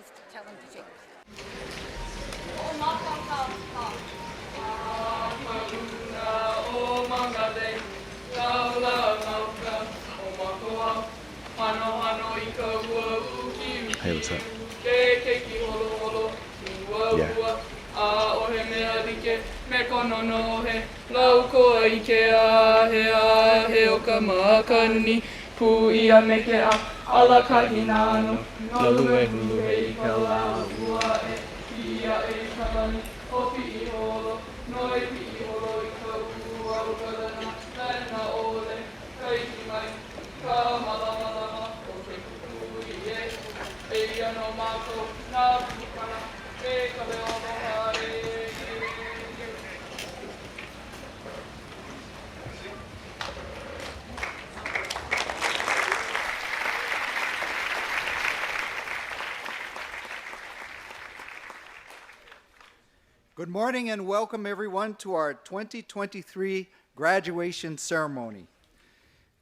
just tell them to shake. Hey, what's up? Good morning and welcome everyone to our 2023 graduation ceremony.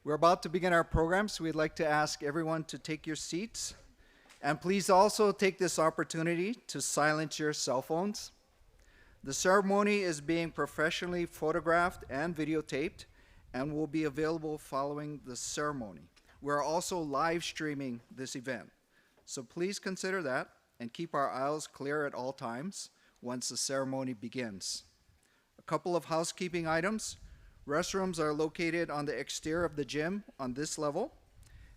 We're about to begin our program, so we'd like to ask everyone to take your seats. And please also take this opportunity to silence your cell phones. The ceremony is being professionally photographed and videotaped and will be available following the ceremony. We're also live streaming this event. So please consider that and keep our aisles clear at all times once the ceremony begins. A couple of housekeeping items. Restrooms are located on the exterior of the gym on this level,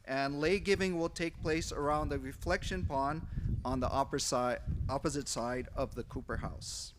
and lei giving will take place around the reflection pond on the opposite side of the Cooper House.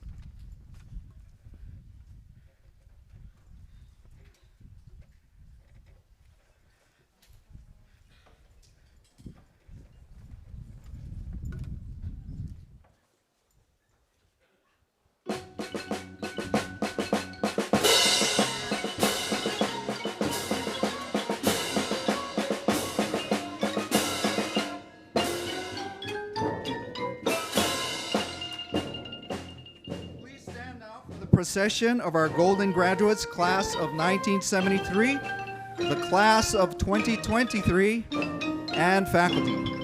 Procession of our golden graduates, class of 1973, the class of 2023, and faculty.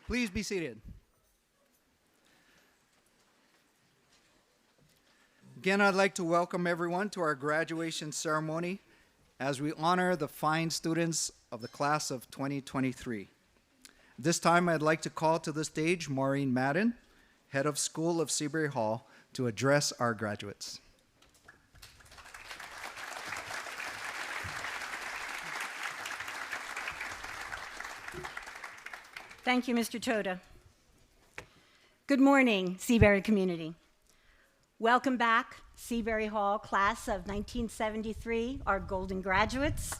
Please be seated. Again, I'd like to welcome everyone to our graduation ceremony as we honor the fine students of the class of 2023. This time, I'd like to call to the stage Maureen Madden, head of school of Seabury Hall, to address our graduates. Thank you, Mr. Toda. Good morning, Seabury community. Welcome back, Seabury Hall, class of 1973, our golden graduates.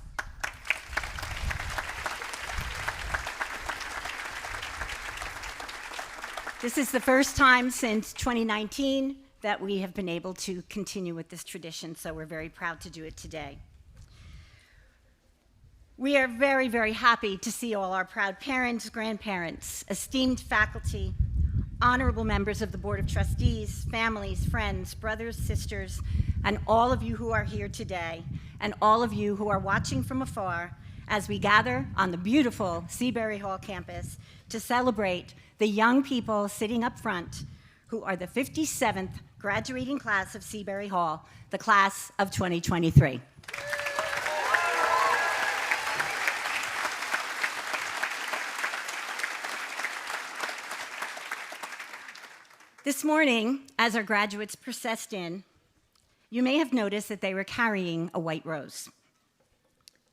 This is the first time since 2019 that we have been able to continue with this tradition, so we're very proud to do it today. We are very, very happy to see all our proud parents, grandparents, esteemed faculty, honorable members of the Board of Trustees, families, friends, brothers, sisters, and all of you who are here today, and all of you who are watching from afar as we gather on the beautiful Seabury Hall campus to celebrate the young people sitting up front who are the 57th graduating class of Seabury Hall, the class of 2023. This morning, as our graduates processed in, you may have noticed that they were carrying a white rose.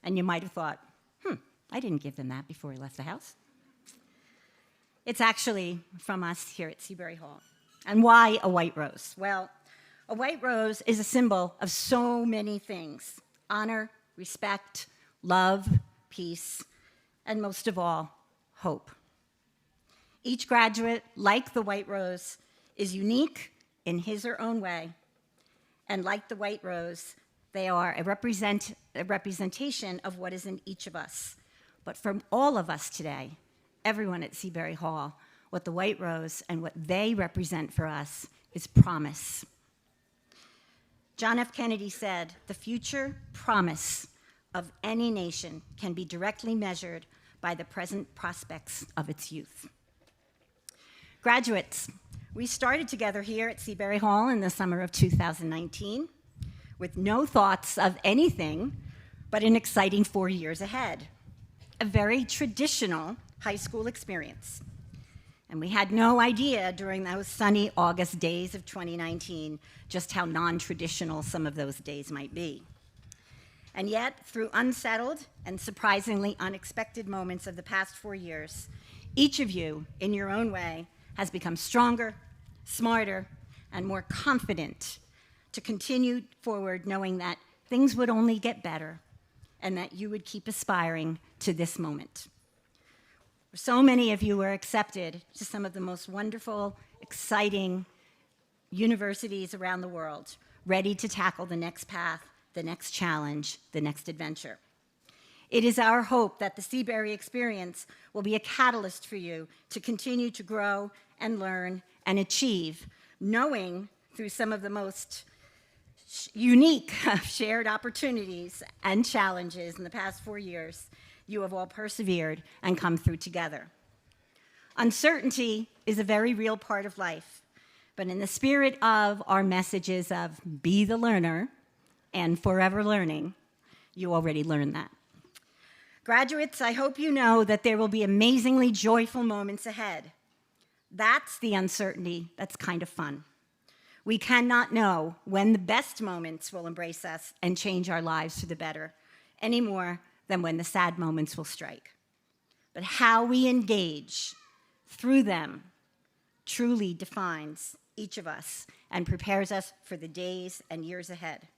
And you might have thought, I didn't give them that before I left the house. It's actually from us here at Seabury Hall. And why a white rose? Well, a white rose is a symbol of so many things: honor, respect, love, peace, and most of all, hope. Each graduate, like the white rose, is unique in his or her own way. And like the white rose, they are a representation of what is in each of us. But from all of us today, everyone at Seabury Hall, what the white rose and what they represent for us is promise. John F. Kennedy said, "The future promise of any nation can be directly measured by the present prospects of its youth." Graduates, we started together here at Seabury Hall in the summer of 2019 with no thoughts of anything but an exciting 4 years ahead, a very traditional high school experience. And we had no idea during those sunny August days of 2019 just how non-traditional some of those days might be. And yet, through unsettled and surprisingly unexpected moments of the past 4 years, each of you, in your own way, has become stronger, smarter, and more confident to continue forward knowing that things would only get better and that you would keep aspiring to this moment. So many of you were accepted to some of the most wonderful, exciting universities around the world, ready to tackle the next path, the next challenge, the next adventure. It is our hope that the Seabury experience will be a catalyst for you to continue to grow and learn and achieve, knowing through some of the most unique shared opportunities and challenges in the past 4 years, you have all persevered and come through together. Uncertainty is a very real part of life, but in the spirit of our messages of be the learner and forever learning, you already learned that. Graduates, I hope you know that there will be amazingly joyful moments ahead. That's the uncertainty that's kind of fun. We cannot know when the best moments will embrace us and change our lives for the better, any more than when the sad moments will strike. But how we engage through them truly defines each of us and prepares us for the days and years ahead.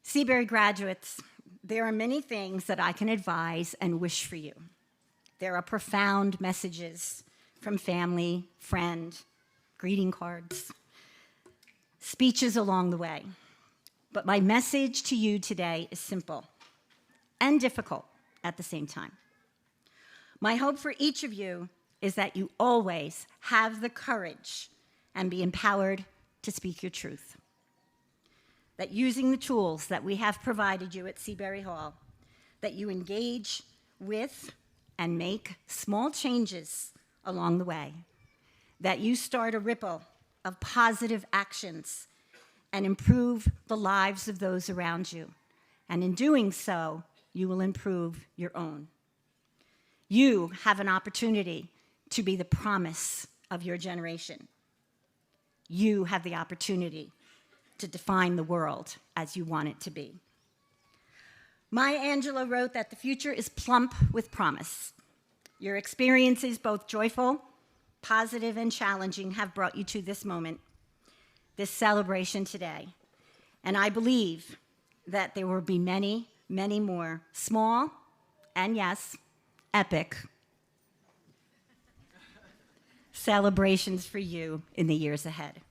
Seabury graduates, there are many things that I can advise and wish for you. There are profound messages from family, friend, greeting cards, speeches along the way. But my message to you today is simple and difficult at the same time. My hope for each of you is that you always have the courage and be empowered to speak your truth. That using the tools that we have provided you at Seabury Hall, that you engage with and make small changes along the way, that you start a ripple of positive actions and improve the lives of those around you. And in doing so, you will improve your own. You have an opportunity to be the promise of your generation. You have the opportunity to define the world as you want it to be. Maya Angelou wrote that the future is plump with promise. Your experiences, both joyful, positive, and challenging, have brought you to this moment, this celebration today. And I believe that there will be many, many more small and, yes, epic celebrations for you in the years ahead.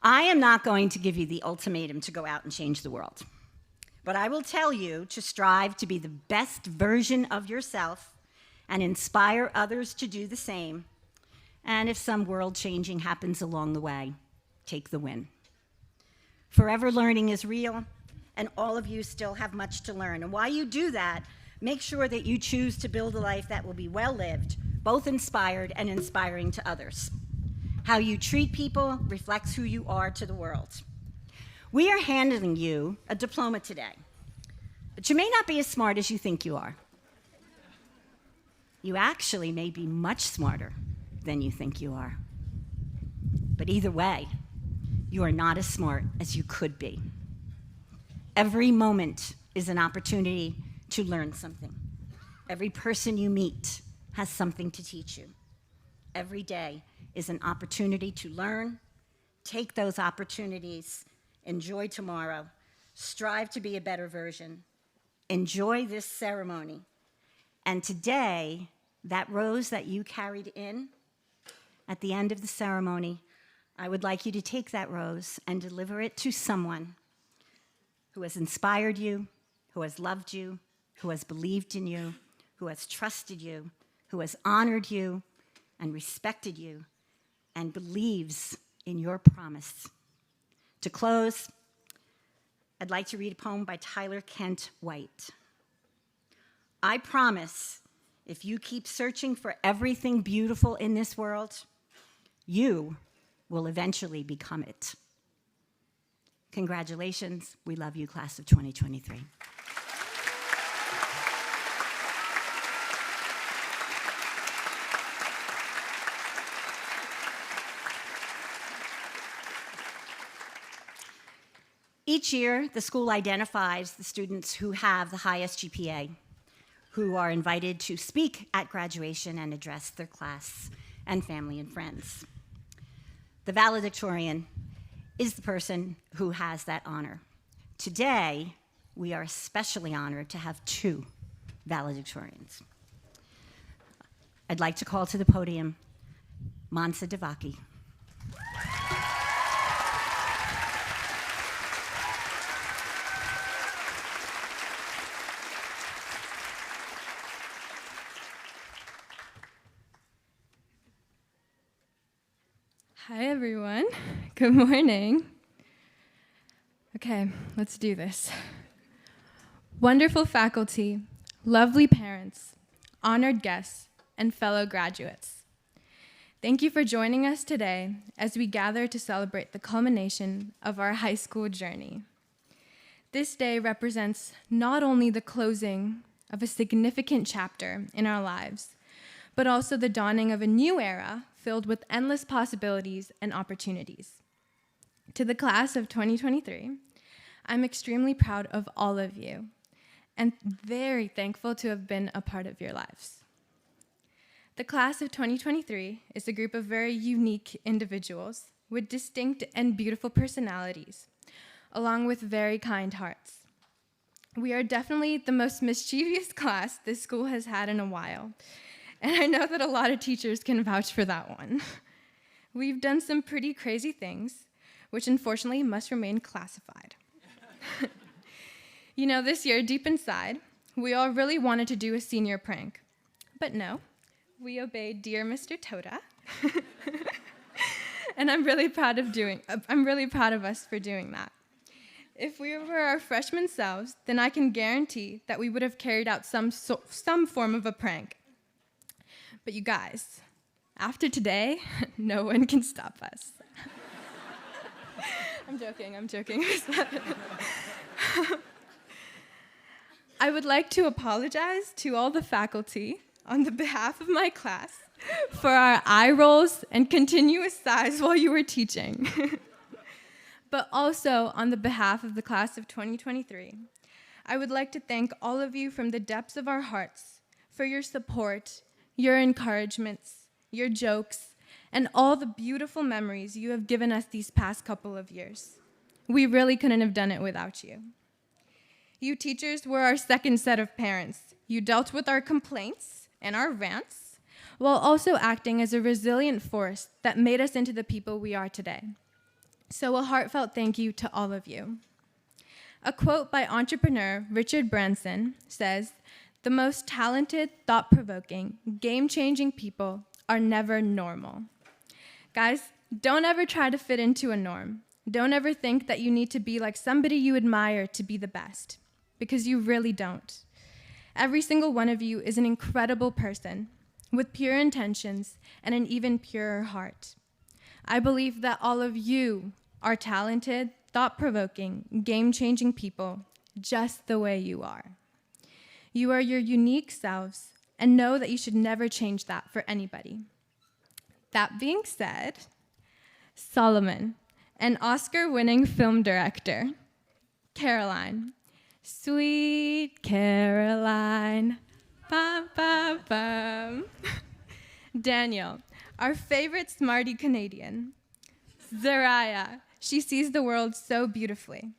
I am not going to give you the ultimatum to go out and change the world, but I will tell you to strive to be the best version of yourself and inspire others to do the same. And if some world changing happens along the way, take the win. Forever learning is real, and all of you still have much to learn. And while you do that, make sure that you choose to build a life that will be well lived, both inspired and inspiring to others. How you treat people reflects who you are to the world. We are handing you a diploma today, but you may not be as smart as you think you are. You actually may be much smarter than you think you are. But either way, you are not as smart as you could be. Every moment is an opportunity to learn something. Every person you meet has something to teach you. Every day is an opportunity to learn. Take those opportunities. Enjoy tomorrow. Strive to be a better version. Enjoy this ceremony. And today, that rose that you carried in at the end of the ceremony, I would like you to take that rose and deliver it to someone who has inspired you, who has loved you, who has believed in you, who has trusted you, who has honored you and respected you, and believes in your promise. To close, I'd like to read a poem by Tyler Kent White. I promise, if you keep searching for everything beautiful in this world, you will eventually become it. Congratulations. We love you, class of 2023. Each year, the school identifies the students who have the highest GPA, who are invited to speak at graduation and address their class and family and friends. The valedictorian is the person who has that honor. Today, we are especially honored to have two valedictorians. I'd like to call to the podium Mansa Devaki. Hi, everyone. Good morning. Okay, let's do this. Wonderful faculty, lovely parents, honored guests, and fellow graduates. Thank you for joining us today as we gather to celebrate the culmination of our high school journey. This day represents not only the closing of a significant chapter in our lives, but also the dawning of a new era filled with endless possibilities and opportunities. To the class of 2023, I'm extremely proud of all of you and very thankful to have been a part of your lives. The class of 2023 is a group of very unique individuals with distinct and beautiful personalities, along with very kind hearts. We are definitely the most mischievous class this school has had in a while, and I know that a lot of teachers can vouch for that one. We've done some pretty crazy things, which unfortunately must remain classified. You know, this year, deep inside, we all really wanted to do a senior prank. But no, we obeyed dear Mr. Toda. And I'm really proud of us for doing that. If we were our freshman selves, then I can guarantee that we would have carried out some form of a prank. But you guys, after today, no one can stop us. I'm joking. I would like to apologize to all the faculty on the behalf of my class for our eye rolls and continuous sighs while you were teaching. But also on the behalf of the class of 2023, I would like to thank all of you from the depths of our hearts for your support, your encouragements, your jokes, and all the beautiful memories you have given us these past couple of years. We really couldn't have done it without you. You teachers were our second set of parents. You dealt with our complaints and our rants, while also acting as a resilient force that made us into the people we are today. So a heartfelt thank you to all of you. A quote by entrepreneur Richard Branson says, "The most talented, thought-provoking, game-changing people are never normal." Guys, don't ever try to fit into a norm. Don't ever think that you need to be like somebody you admire to be the best, because you really don't. Every single one of you is an incredible person with pure intentions and an even purer heart. I believe that all of you are talented, thought-provoking, game-changing people just the way you are. You are your unique selves, and know that you should never change that for anybody. That being said, Solomon, an Oscar-winning film director. Caroline, sweet Caroline, bum, bum, bum. Daniel, our favorite smarty Canadian. Zariah, she sees the world so beautifully.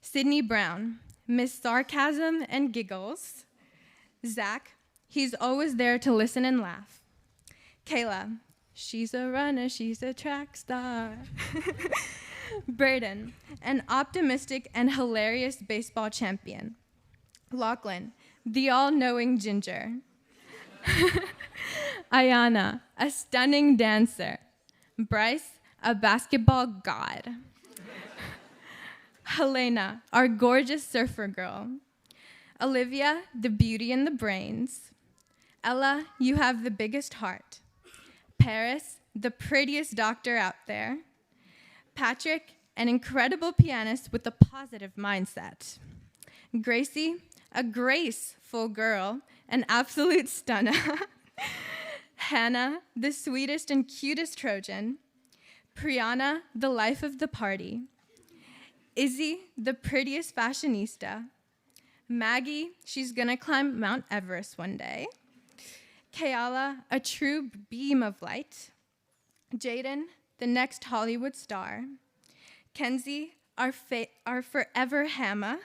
Sydney Brown, Miss Sarcasm and Giggles. Zach, he's always there to listen and laugh. Kayla, she's a runner, she's a track star. Braden, an optimistic and hilarious baseball champion. Lachlan, the all-knowing ginger. Ayana, a stunning dancer. Bryce, a basketball god. Helena, our gorgeous surfer girl. Olivia, the beauty and the brains. Ella, you have the biggest heart. Paris, the prettiest doctor out there. Patrick, an incredible pianist with a positive mindset. Gracie, a graceful girl, an absolute stunner. Hannah, the sweetest and cutest Trojan. Priyana, the life of the party. Izzy, the prettiest fashionista. Maggie, she's gonna climb Mount Everest one day. Kayala, a true beam of light. Jaden, the next Hollywood star. Kenzie, our forever Hannah.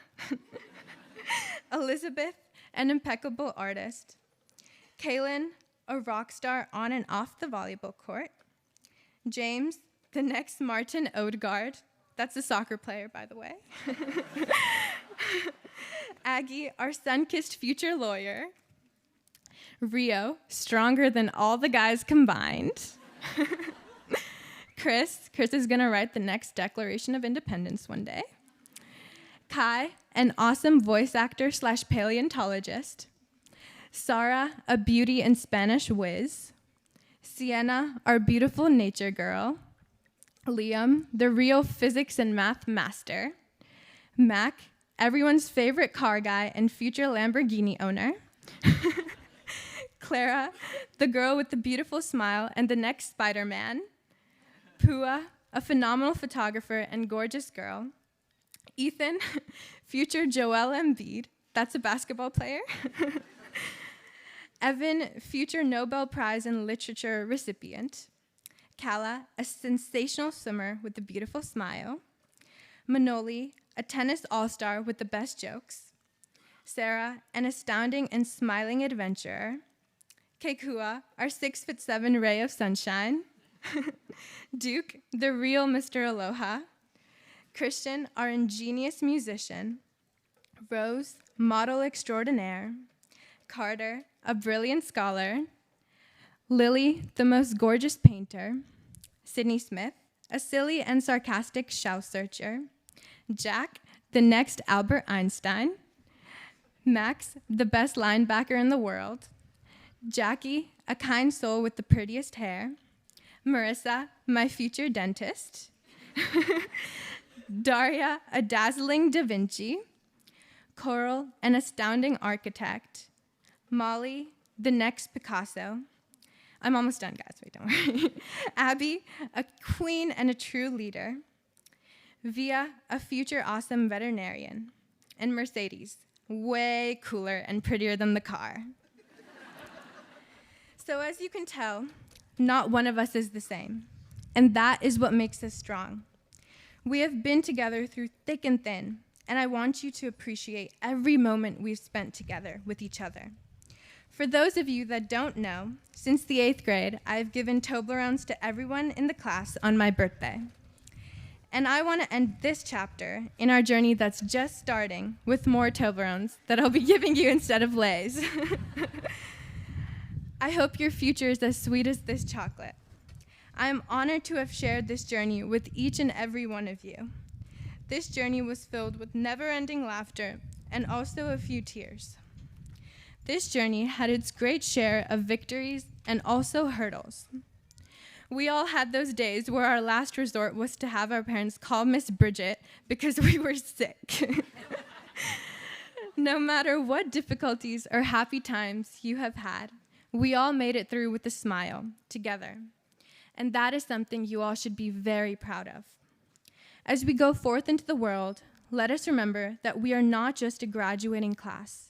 Elizabeth, an impeccable artist. Kaylin, a rock star on and off the volleyball court. James, the next Martin Odegaard. That's a soccer player, by the way. Aggie, our sun-kissed future lawyer. Rio, stronger than all the guys combined. Chris is gonna write the next Declaration of Independence one day. Kai, an awesome voice actor / paleontologist. Sarah, a beauty and Spanish whiz. Sienna, our beautiful nature girl. Liam, the real physics and math master. Mac, everyone's favorite car guy and future Lamborghini owner. Clara, the girl with the beautiful smile and the next Spider-Man. Pua, a phenomenal photographer and gorgeous girl. Ethan, future Joel Embiid. That's a basketball player. Evan, future Nobel Prize in Literature recipient. Kala, a sensational swimmer with a beautiful smile. Manoli, a tennis all-star with the best jokes. Sarah, an astounding and smiling adventurer. Kekua, our 6'7" ray of sunshine. Duke, the real Mr. Aloha. Christian, our ingenious musician. Rose, model extraordinaire. Carter, a brilliant scholar. Lily, the most gorgeous painter. Sydney Smith, a silly and sarcastic shell searcher. Jack, the next Albert Einstein. Max, the best linebacker in the world. Jackie, a kind soul with the prettiest hair. Marissa, my future dentist. Daria, a dazzling Da Vinci. Coral, an astounding architect. Molly, the next Picasso. I'm almost done, guys. Wait, don't worry. Abby, a queen and a true leader. Via, a future awesome veterinarian. And Mercedes, way cooler and prettier than the car. So as you can tell, not one of us is the same. And that is what makes us strong. We have been together through thick and thin, and I want you to appreciate every moment we've spent together with each other. For those of you that don't know, since the 8th grade, I've given Toblerones to everyone in the class on my birthday. And I want to end this chapter in our journey that's just starting with more Toblerones that I'll be giving you instead of Lay's. I hope your future is as sweet as this chocolate. I am honored to have shared this journey with each and every one of you. This journey was filled with never-ending laughter and also a few tears. This journey had its great share of victories and also hurdles. We all had those days where our last resort was to have our parents call Miss Bridget because we were sick. No matter what difficulties or happy times you have had, we all made it through with a smile together. And that is something you all should be very proud of. As we go forth into the world, let us remember that we are not just a graduating class.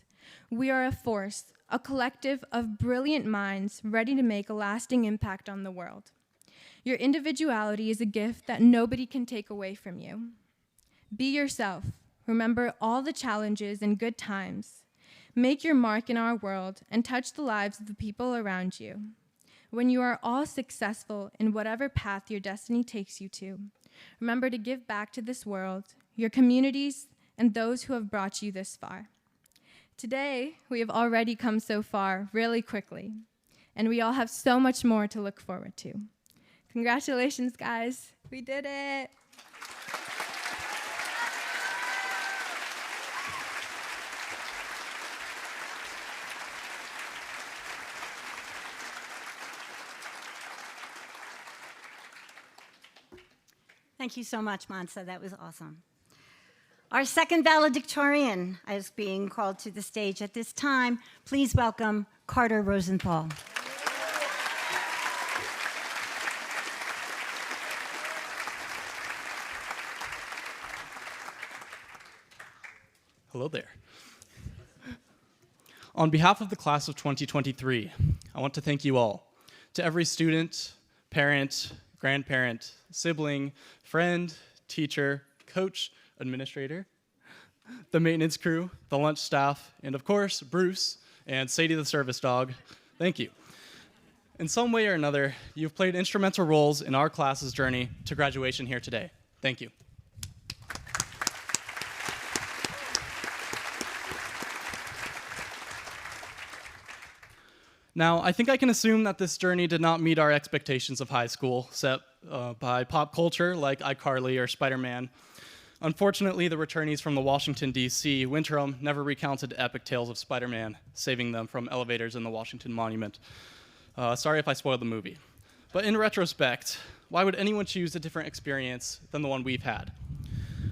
We are a force, a collective of brilliant minds ready to make a lasting impact on the world. Your individuality is a gift that nobody can take away from you. Be yourself. Remember all the challenges and good times. Make your mark in our world and touch the lives of the people around you. When you are all successful in whatever path your destiny takes you to, remember to give back to this world, your communities, and those who have brought you this far. Today, we have already come so far really quickly, and we all have so much more to look forward to. Congratulations, guys. We did it. Thank you so much, Mansa. That was awesome. Our second valedictorian is being called to the stage at this time. Please welcome Carter Rosenthal. Hello there. On behalf of the class of 2023, I want to thank you all. To every student, parent, grandparent, sibling, friend, teacher, coach, administrator, the maintenance crew, the lunch staff, and of course, Bruce and Sadie the service dog, thank you. In some way or another, you've played instrumental roles in our class's journey to graduation here today. Thank you. Now, I think I can assume that this journey did not meet our expectations of high school, set by pop culture like iCarly or Spider-Man. Unfortunately, the returnees from the Washington, D.C. Winterim never recounted epic tales of Spider-Man, saving them from elevators in the Washington Monument. Sorry if I spoiled the movie. But in retrospect, why would anyone choose a different experience than the one we've had?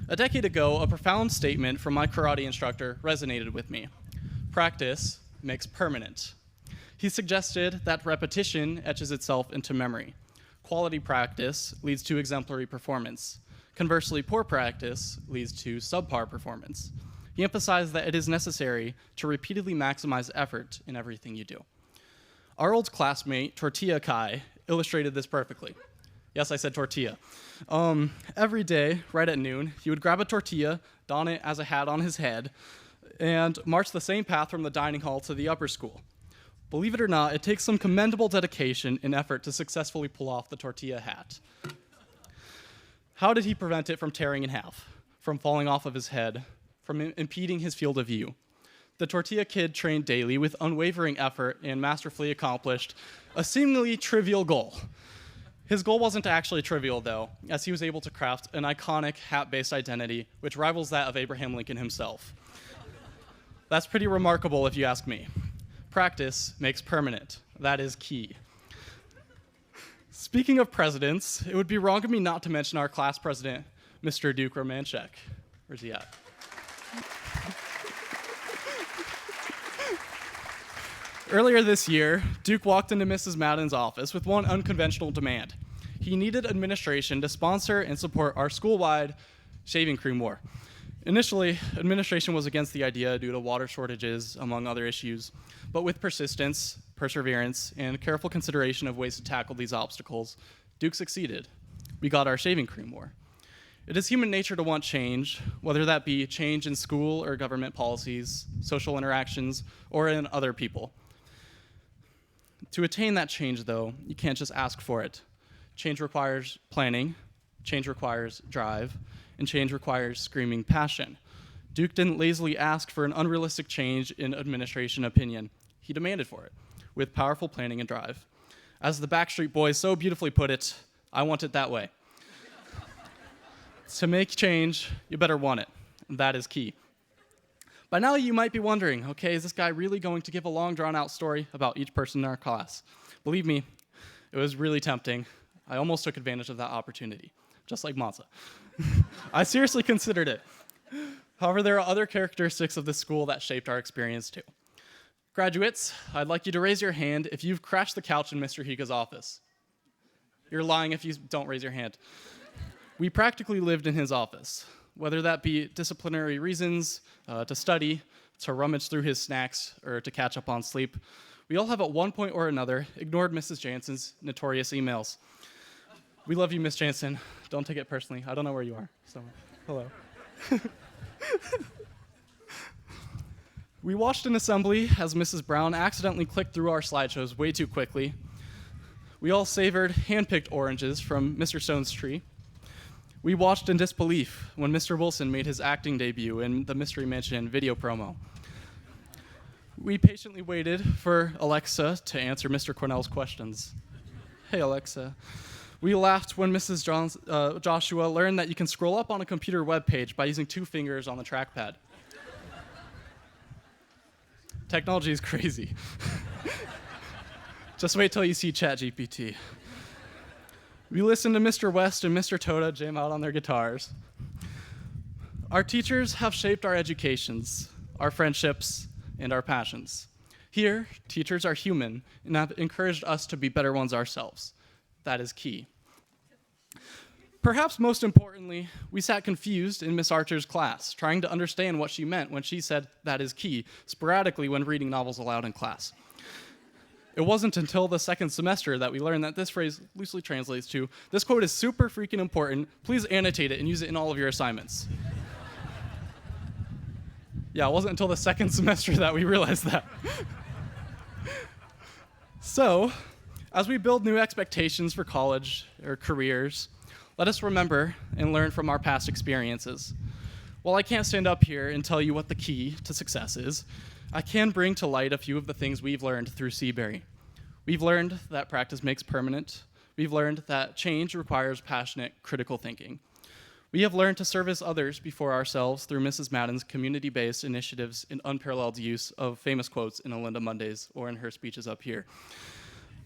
A decade ago, a profound statement from my karate instructor resonated with me. Practice makes permanent. He suggested that repetition etches itself into memory. Quality practice leads to exemplary performance. Conversely, poor practice leads to subpar performance. He emphasized that it is necessary to repeatedly maximize effort in everything you do. Our old classmate, Tortilla Kai, illustrated this perfectly. Yes, I said tortilla. Every day, right at noon, he would grab a tortilla, don it as a hat on his head, and march the same path from the dining hall to the upper school. Believe it or not, it takes some commendable dedication and effort to successfully pull off the tortilla hat. How did he prevent it from tearing in half, from falling off of his head, from impeding his field of view? The tortilla kid trained daily with unwavering effort and masterfully accomplished a seemingly trivial goal. His goal wasn't actually trivial, though, as he was able to craft an iconic hat-based identity which rivals that of Abraham Lincoln himself. That's pretty remarkable if you ask me. Practice makes permanent. That is key. Speaking of presidents, it would be wrong of me not to mention our class president, Mr. Duke Romanchek. Where's he at? Earlier this year, Duke walked into Mrs. Madden's office with one unconventional demand. He needed administration to sponsor and support our school-wide shaving cream war. Initially, administration was against the idea due to water shortages, among other issues, but with persistence, perseverance, and careful consideration of ways to tackle these obstacles, Duke succeeded. We got our shaving cream war. It is human nature to want change, whether that be change in school or government policies, social interactions, or in other people. To attain that change, though, you can't just ask for it. Change requires planning, change requires drive, and change requires screaming passion. Duke didn't lazily ask for an unrealistic change in administration opinion. He demanded for it, with powerful planning and drive. As the Backstreet Boys so beautifully put it, I want it that way. To make change, you better want it. That is key. By now, you might be wondering, okay, is this guy really going to give a long, drawn-out story about each person in our class? Believe me, it was really tempting. I almost took advantage of that opportunity, just like Monza. I seriously considered it. However, there are other characteristics of this school that shaped our experience too. Graduates, I'd like you to raise your hand if you've crashed the couch in Mr. Higa's office. You're lying if you don't raise your hand. We practically lived in his office, whether that be disciplinary reasons, to study, to rummage through his snacks, or to catch up on sleep. We all have at one point or another ignored Mrs. Jansen's notorious emails. We love you, Miss Jansen. Don't take it personally. I don't know where you are. So, hello. We watched an assembly as Mrs. Brown accidentally clicked through our slideshows way too quickly. We all savored hand-picked oranges from Mr. Stone's tree. We watched in disbelief when Mr. Wilson made his acting debut in the Mystery Mansion video promo. We patiently waited for Alexa to answer Mr. Cornell's questions. Hey, Alexa. We laughed when Mrs. Joshua learned that you can scroll up on a computer web page by using 2 fingers on the trackpad. Technology is crazy. Just wait till you see ChatGPT. We listened to Mr. West and Mr. Toda jam out on their guitars. Our teachers have shaped our educations, our friendships, and our passions. Here, teachers are human and have encouraged us to be better ones ourselves. That is key. Perhaps most importantly, we sat confused in Miss Archer's class, trying to understand what she meant when she said that is key, sporadically when reading novels aloud in class. It wasn't until the second semester that we learned that this phrase loosely translates to, this quote is super freaking important, please annotate it and use it in all of your assignments. Yeah, it wasn't until the second semester that we realized that. So, as we build new expectations for college or careers, let us remember and learn from our past experiences. While I can't stand up here and tell you what the key to success is, I can bring to light a few of the things we've learned through Seabury. We've learned that practice makes permanent. We've learned that change requires passionate, critical thinking. We have learned to service others before ourselves through Mrs. Madden's community-based initiatives and unparalleled use of famous quotes in Alinda Mondays or in her speeches up here.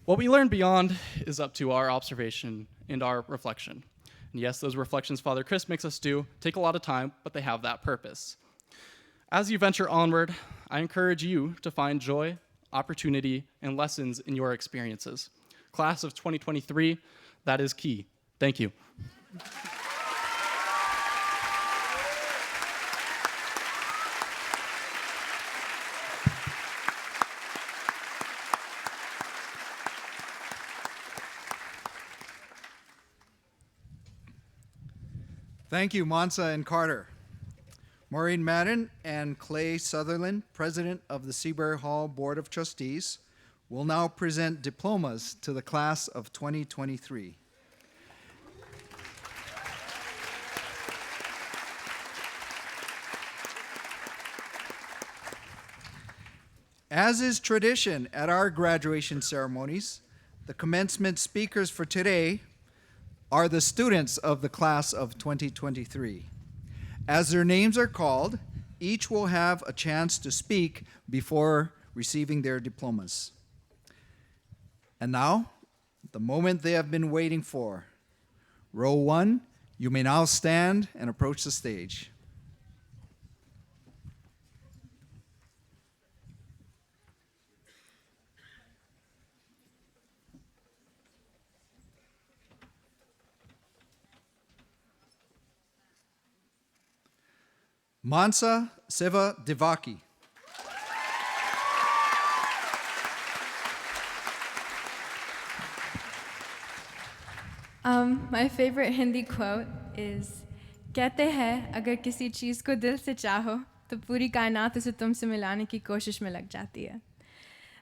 What we learn beyond is up to our observation and our reflection. And yes, those reflections Father Chris makes us do take a lot of time, but they have that purpose. As you venture onward, I encourage you to find joy, opportunity, and lessons in your experiences. Class of 2023, that is key. Thank you. Thank you, Monza and Carter. Maureen Madden and Clay Sutherland, President of the Seabury Hall Board of Trustees, will now present diplomas to the class of 2023. As is tradition at our graduation ceremonies, the commencement speakers for today are the students of the class of 2023. As their names are called, each will have a chance to speak before receiving their diplomas. And now, the moment they have been waiting for. Row 1, you may now stand and approach the stage. Mansa Seva Devaki. My favorite Hindi quote is, कहते हैं अगर किसी चीज़ को दिल से चाहो तो पूरी कायनात उसे तुमसे मिलाने की कोशिश में लग जाती है.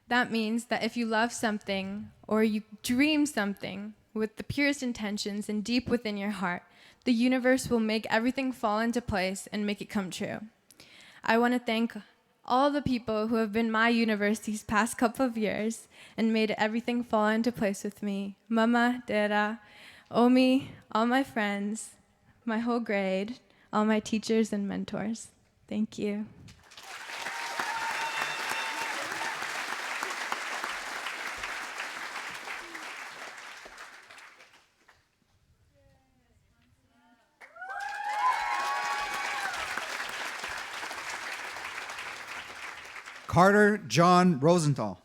That means that if you love something or you dream something with the purest intentions and deep within your heart, the universe will make everything fall into place and make it come true. I want to thank all the people who have been my universe these past couple of years and made everything fall into place with me. Mama, Dada, Omi, all my friends, my whole grade, all my teachers and mentors. Thank you. Carter John Rosenthal.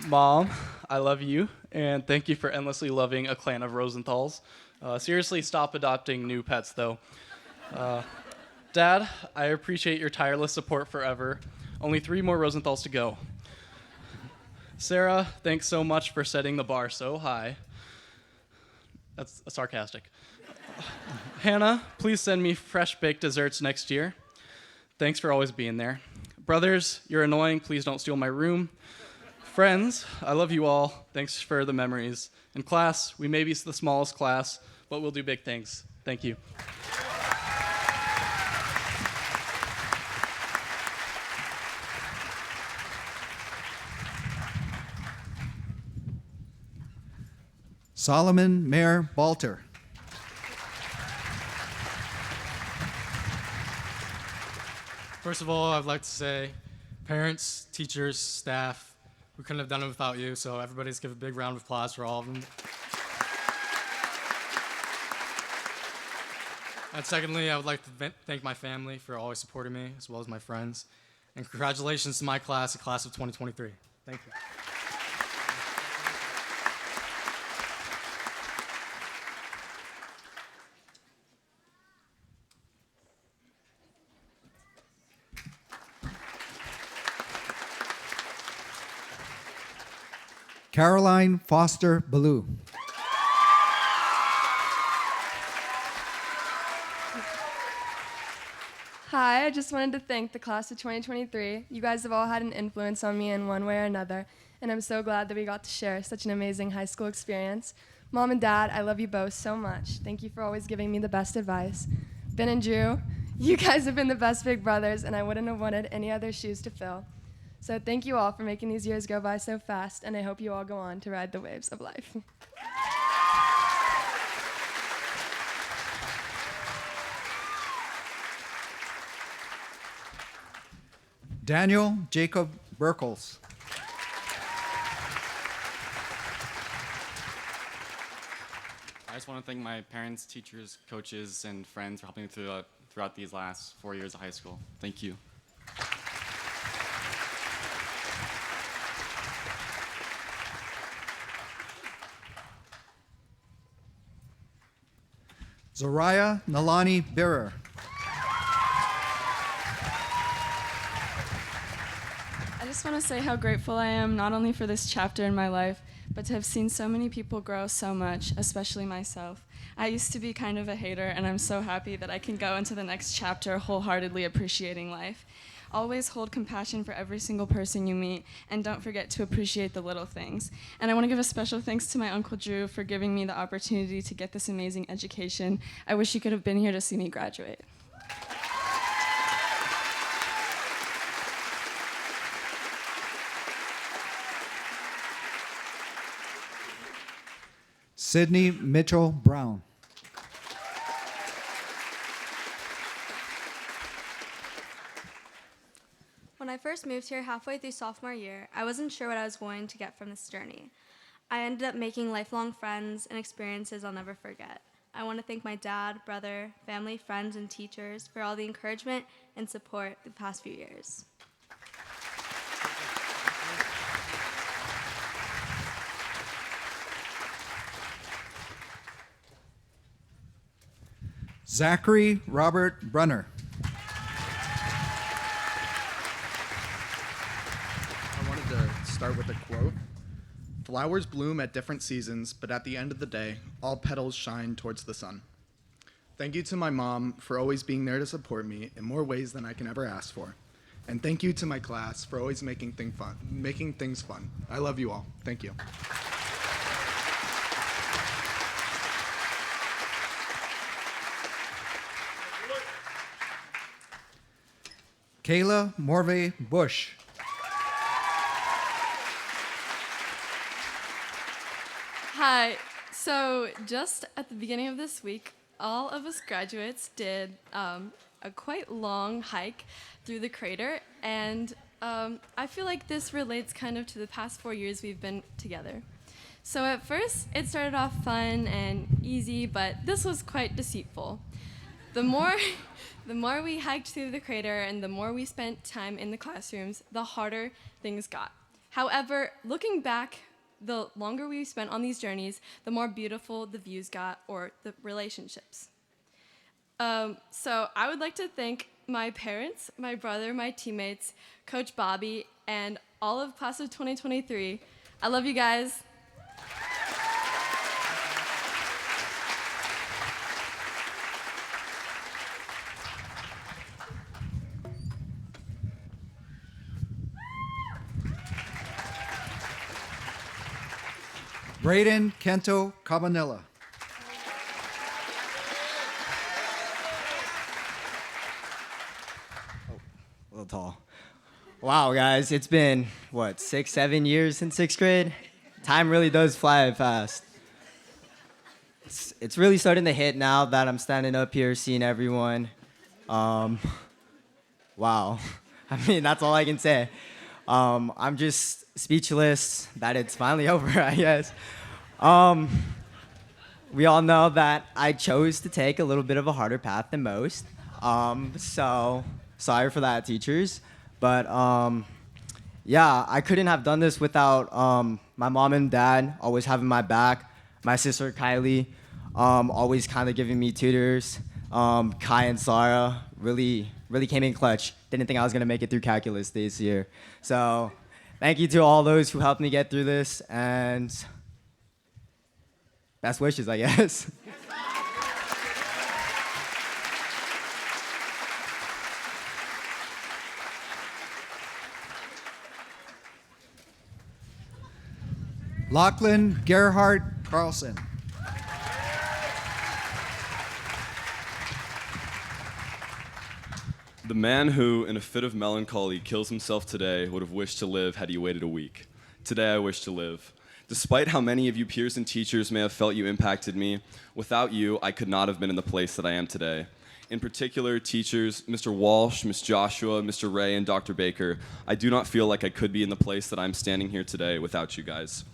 Mom, I love you, and thank you for endlessly loving a clan of Rosenthals. Seriously, stop adopting new pets, though. Dad, I appreciate your tireless support forever. Only 3 more Rosenthals to go. Sarah, thanks so much for setting the bar so high. That's sarcastic. Hannah, please send me fresh-baked desserts next year. Thanks for always being there. Brothers, you're annoying. Please don't steal my room. Friends, I love you all. Thanks for the memories. In class, we may be the smallest class, but we'll do big things. Thank you. Solomon Mayer Balter. First of all, I'd like to say, parents, teachers, staff, we couldn't have done it without you, so everybody's give a big round of applause for all of them. And secondly, I would like to thank my family for always supporting me, as well as my friends. And congratulations to my class, the class of 2023. Thank you. Caroline Foster Ballou. Hi, I just wanted to thank the class of 2023. You guys have all had an influence on me in one way or another, and I'm so glad that we got to share such an amazing high school experience. Mom and Dad, I love you both so much. Thank you for always giving me the best advice. Ben and Drew, you guys have been the best big brothers, and I wouldn't have wanted any other shoes to fill. So thank you all for making these years go by so fast, and I hope you all go on to ride the waves of life. Daniel Jacob Burkles. I just want to thank my parents, teachers, coaches, and friends for helping me throughout these last 4 years of high school. Thank you. Zariah Nalani Birrer. I just want to say how grateful I am not only for this chapter in my life, but to have seen so many people grow so much, especially myself. I used to be kind of a hater, and I'm so happy that I can go into the next chapter wholeheartedly appreciating life. Always hold compassion for every single person you meet, and don't forget to appreciate the little things. And I want to give a special thanks to my Uncle Drew for giving me the opportunity to get this amazing education. I wish you could have been here to see me graduate. Sydney Mitchell Brown. I first moved here halfway through sophomore year, I wasn't sure what I was going to get from this journey. I ended up making lifelong friends and experiences I'll never forget. I want to thank my dad, brother, family, friends, and teachers for all the encouragement and support the past few years. Zachary Robert Brunner. I wanted to start with a quote. Flowers bloom at different seasons, but at the end of the day, all petals shine towards the sun. Thank you to my mom for always being there to support me in more ways than I can ever ask for. And thank you to my class for always making things fun. I love you all. Thank you. Kayla Morvey Bush. Hi. So just at the beginning of this week, all of us graduates did a quite long hike through the crater, and I feel like this relates kind of to the past 4 years we've been together. So at first, it started off fun and easy, but this was quite deceitful. The more we hiked through the crater and the more we spent time in the classrooms, the harder things got. However, looking back, the longer we spent on these journeys, the more beautiful the views got, or the relationships. So I would like to thank my parents, my brother, my teammates, Coach Bobby, and all of class of 2023. I love you guys. Braden Kento Cabanilla. A little tall. Wow, guys, it's been, 6, 7 years since 6th grade? Time really does fly fast. It's really starting to hit now that I'm standing up here seeing everyone. Wow. I mean, that's all I can say. I'm just speechless that it's finally over, I guess. We all know that I chose to take a little bit of a harder path than most. So sorry for that, teachers. But yeah, I couldn't have done this without my mom and dad always having my back, my sister Kylie always kind of giving me tutors, Kai and Sarah really came in clutch. Didn't think I was gonna make it through calculus this year. So thank you to all those who helped me get through this, and best wishes, I guess. Lachlan Gerhard Carlson. The man who, in a fit of melancholy, kills himself today would have wished to live had he waited a week. Today I wish to live. Despite how many of you peers and teachers may have felt you impacted me, without you, I could not have been in the place that I am today. In particular, teachers, Mr. Walsh, Ms. Joshua, Mr. Ray, and Dr. Baker, I do not feel like I could be in the place that I'm standing here today without you guys.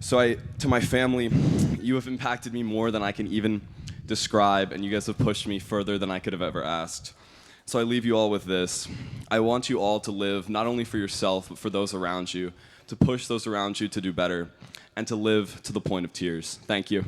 So to my family, you have impacted me more than I can even describe, and you guys have pushed me further than I could have ever asked. So I leave you all with this. I want you all to live not only for yourself, but for those around you, to push those around you to do better, and to live to the point of tears. Thank you.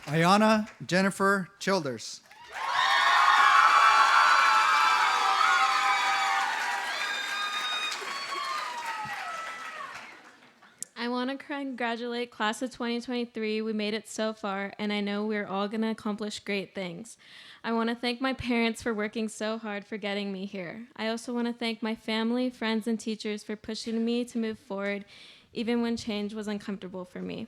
Ayana Jennifer Childers. I want to congratulate class of 2023. We made it so far, and I know we're all going to accomplish great things. I want to thank my parents for working so hard for getting me here. I also want to thank my family, friends, and teachers for pushing me to move forward, even when change was uncomfortable for me.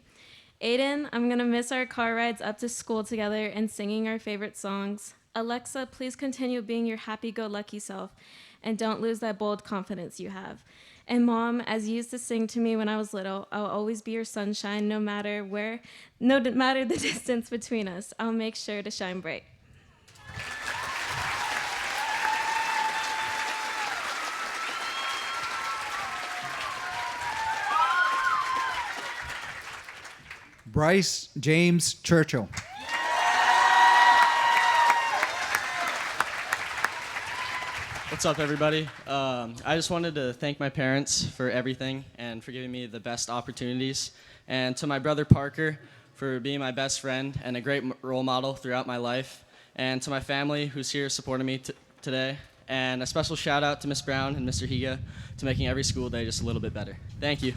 Aiden, I'm going to miss our car rides up to school together and singing our favorite songs. Alexa, please continue being your happy-go-lucky self and don't lose that bold confidence you have. And Mom, as you used to sing to me when I was little, I'll always be your sunshine no matter the distance between us. I'll make sure to shine bright. Bryce James Churchill. What's up, everybody? I just wanted to thank my parents for everything and for giving me the best opportunities. And to my brother Parker for being my best friend and a great role model throughout my life. And to my family who's here supporting me today. And a special shout out to Miss Brown and Mr. Higa to making every school day just a little bit better. Thank you.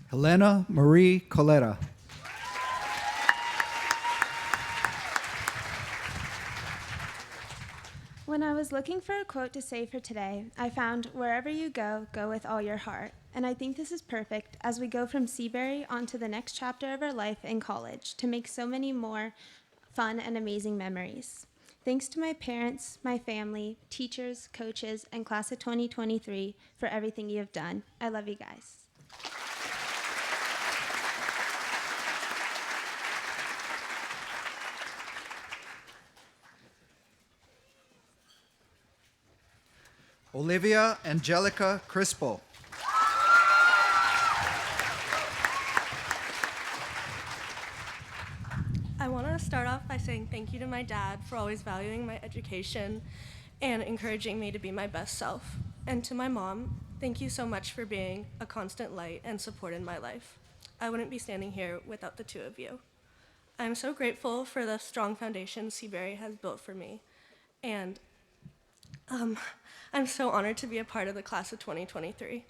Helena Marie Coletta. When I was looking for a quote to say for today, I found, "Wherever you go, go with all your heart." And I think this is perfect as we go from Seabury on to the next chapter of our life in college to make so many more fun and amazing memories. Thanks to my parents, my family, teachers, coaches, and class of 2023 for everything you have done. I love you guys. Olivia Angelica Crispo. I want to start off by saying thank you to my dad for always valuing my education and encouraging me to be my best self. And to my mom, thank you so much for being a constant light and support in my life. I wouldn't be standing here without the two of you. I'm so grateful for the strong foundation Seabury has built for me. And I'm so honored to be a part of the class of 2023.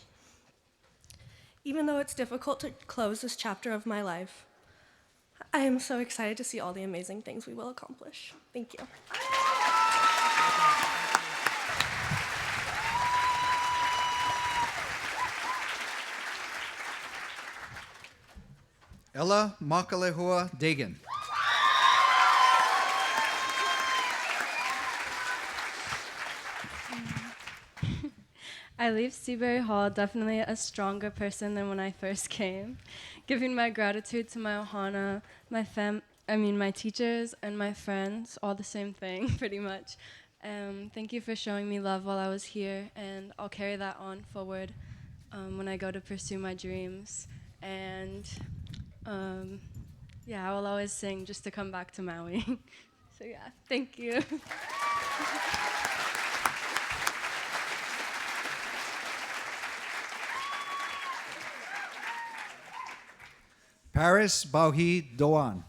Even though it's difficult to close this chapter of my life, I am so excited to see all the amazing things we will accomplish. Thank you. Ella Makalehua Dagan. I leave Seabury Hall definitely a stronger person than when I first came, giving my gratitude to my ohana, my teachers, and my friends, all the same thing, pretty much. Thank you for showing me love while I was here, and I'll carry that on forward when I go to pursue my dreams. And I will always sing just to come back to Maui. So yeah, thank you. Paris Bauhi Doan.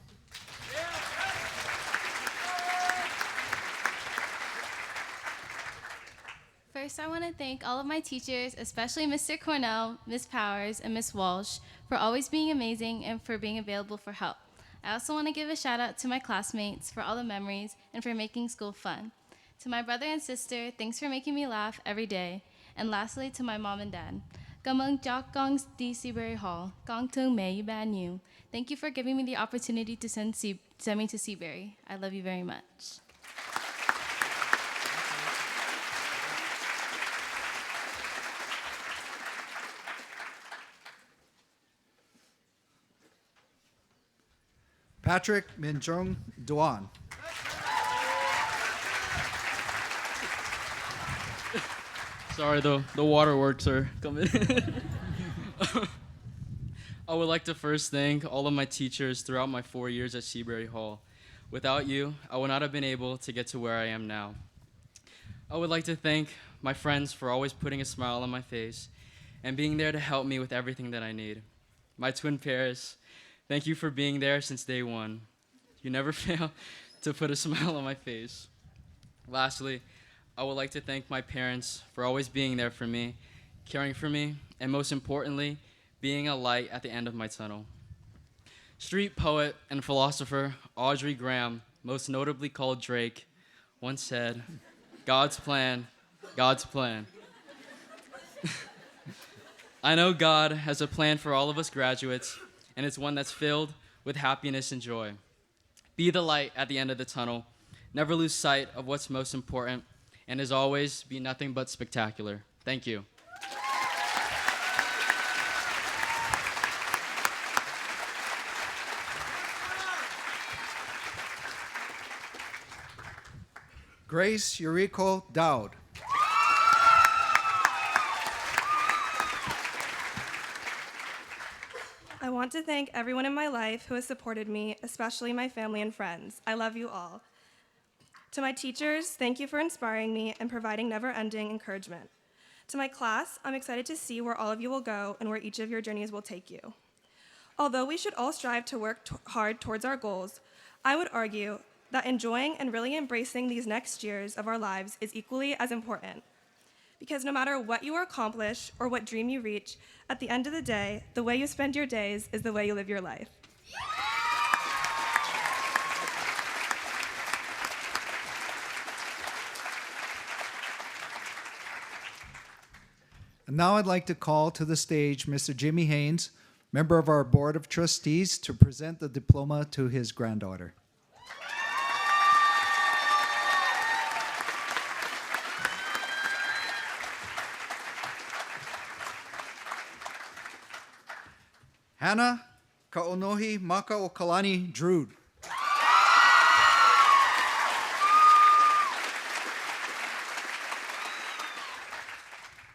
First, I want to thank all of my teachers, especially Mr. Cornell, Miss Powers, and Miss Walsh, for always being amazing and for being available for help. I also want to give a shout out to my classmates for all the memories and for making school fun. To my brother and sister, thanks for making me laugh every day. And lastly, to my mom and dad. Gamung Jok Gongs di Seabury Hall, Gong Tung Mei Ban Yu. Thank you for giving me the opportunity to send me to Seabury. I love you very much. Patrick Minjung Duan. Sorry, the waterworks are coming. I would like to first thank all of my teachers throughout my 4 years at Seabury Hall. Without you, I would not have been able to get to where I am now. I would like to thank my friends for always putting a smile on my face and being there to help me with everything that I need. My twin pairs, thank you for being there since day one. You never fail to put a smile on my face. Lastly, I would like to thank my parents for always being there for me, caring for me, and most importantly, being a light at the end of my tunnel. Street poet and philosopher Audrey Graham, most notably called Drake, once said, "God's plan, God's plan." I know God has a plan for all of us graduates, and it's one that's filled with happiness and joy. Be the light at the end of the tunnel. Never lose sight of what's most important, and as always, be nothing but spectacular. Thank you. Grace Yuriko Dowd. I want to thank everyone in my life who has supported me, especially my family and friends. I love you all. To my teachers, thank you for inspiring me and providing never-ending encouragement. To my class, I'm excited to see where all of you will go and where each of your journeys will take you. Although we should all strive to work hard towards our goals, I would argue that enjoying and really embracing these next years of our lives is equally as important. Because no matter what you accomplish or what dream you reach, at the end of the day, the way you spend your days is the way you live your life. And now I'd like to call to the stage Mr. Jimmy Haynes, member of our Board of Trustees, to present the diploma to his granddaughter. Hannah Kaonohi Makaokalani Drude.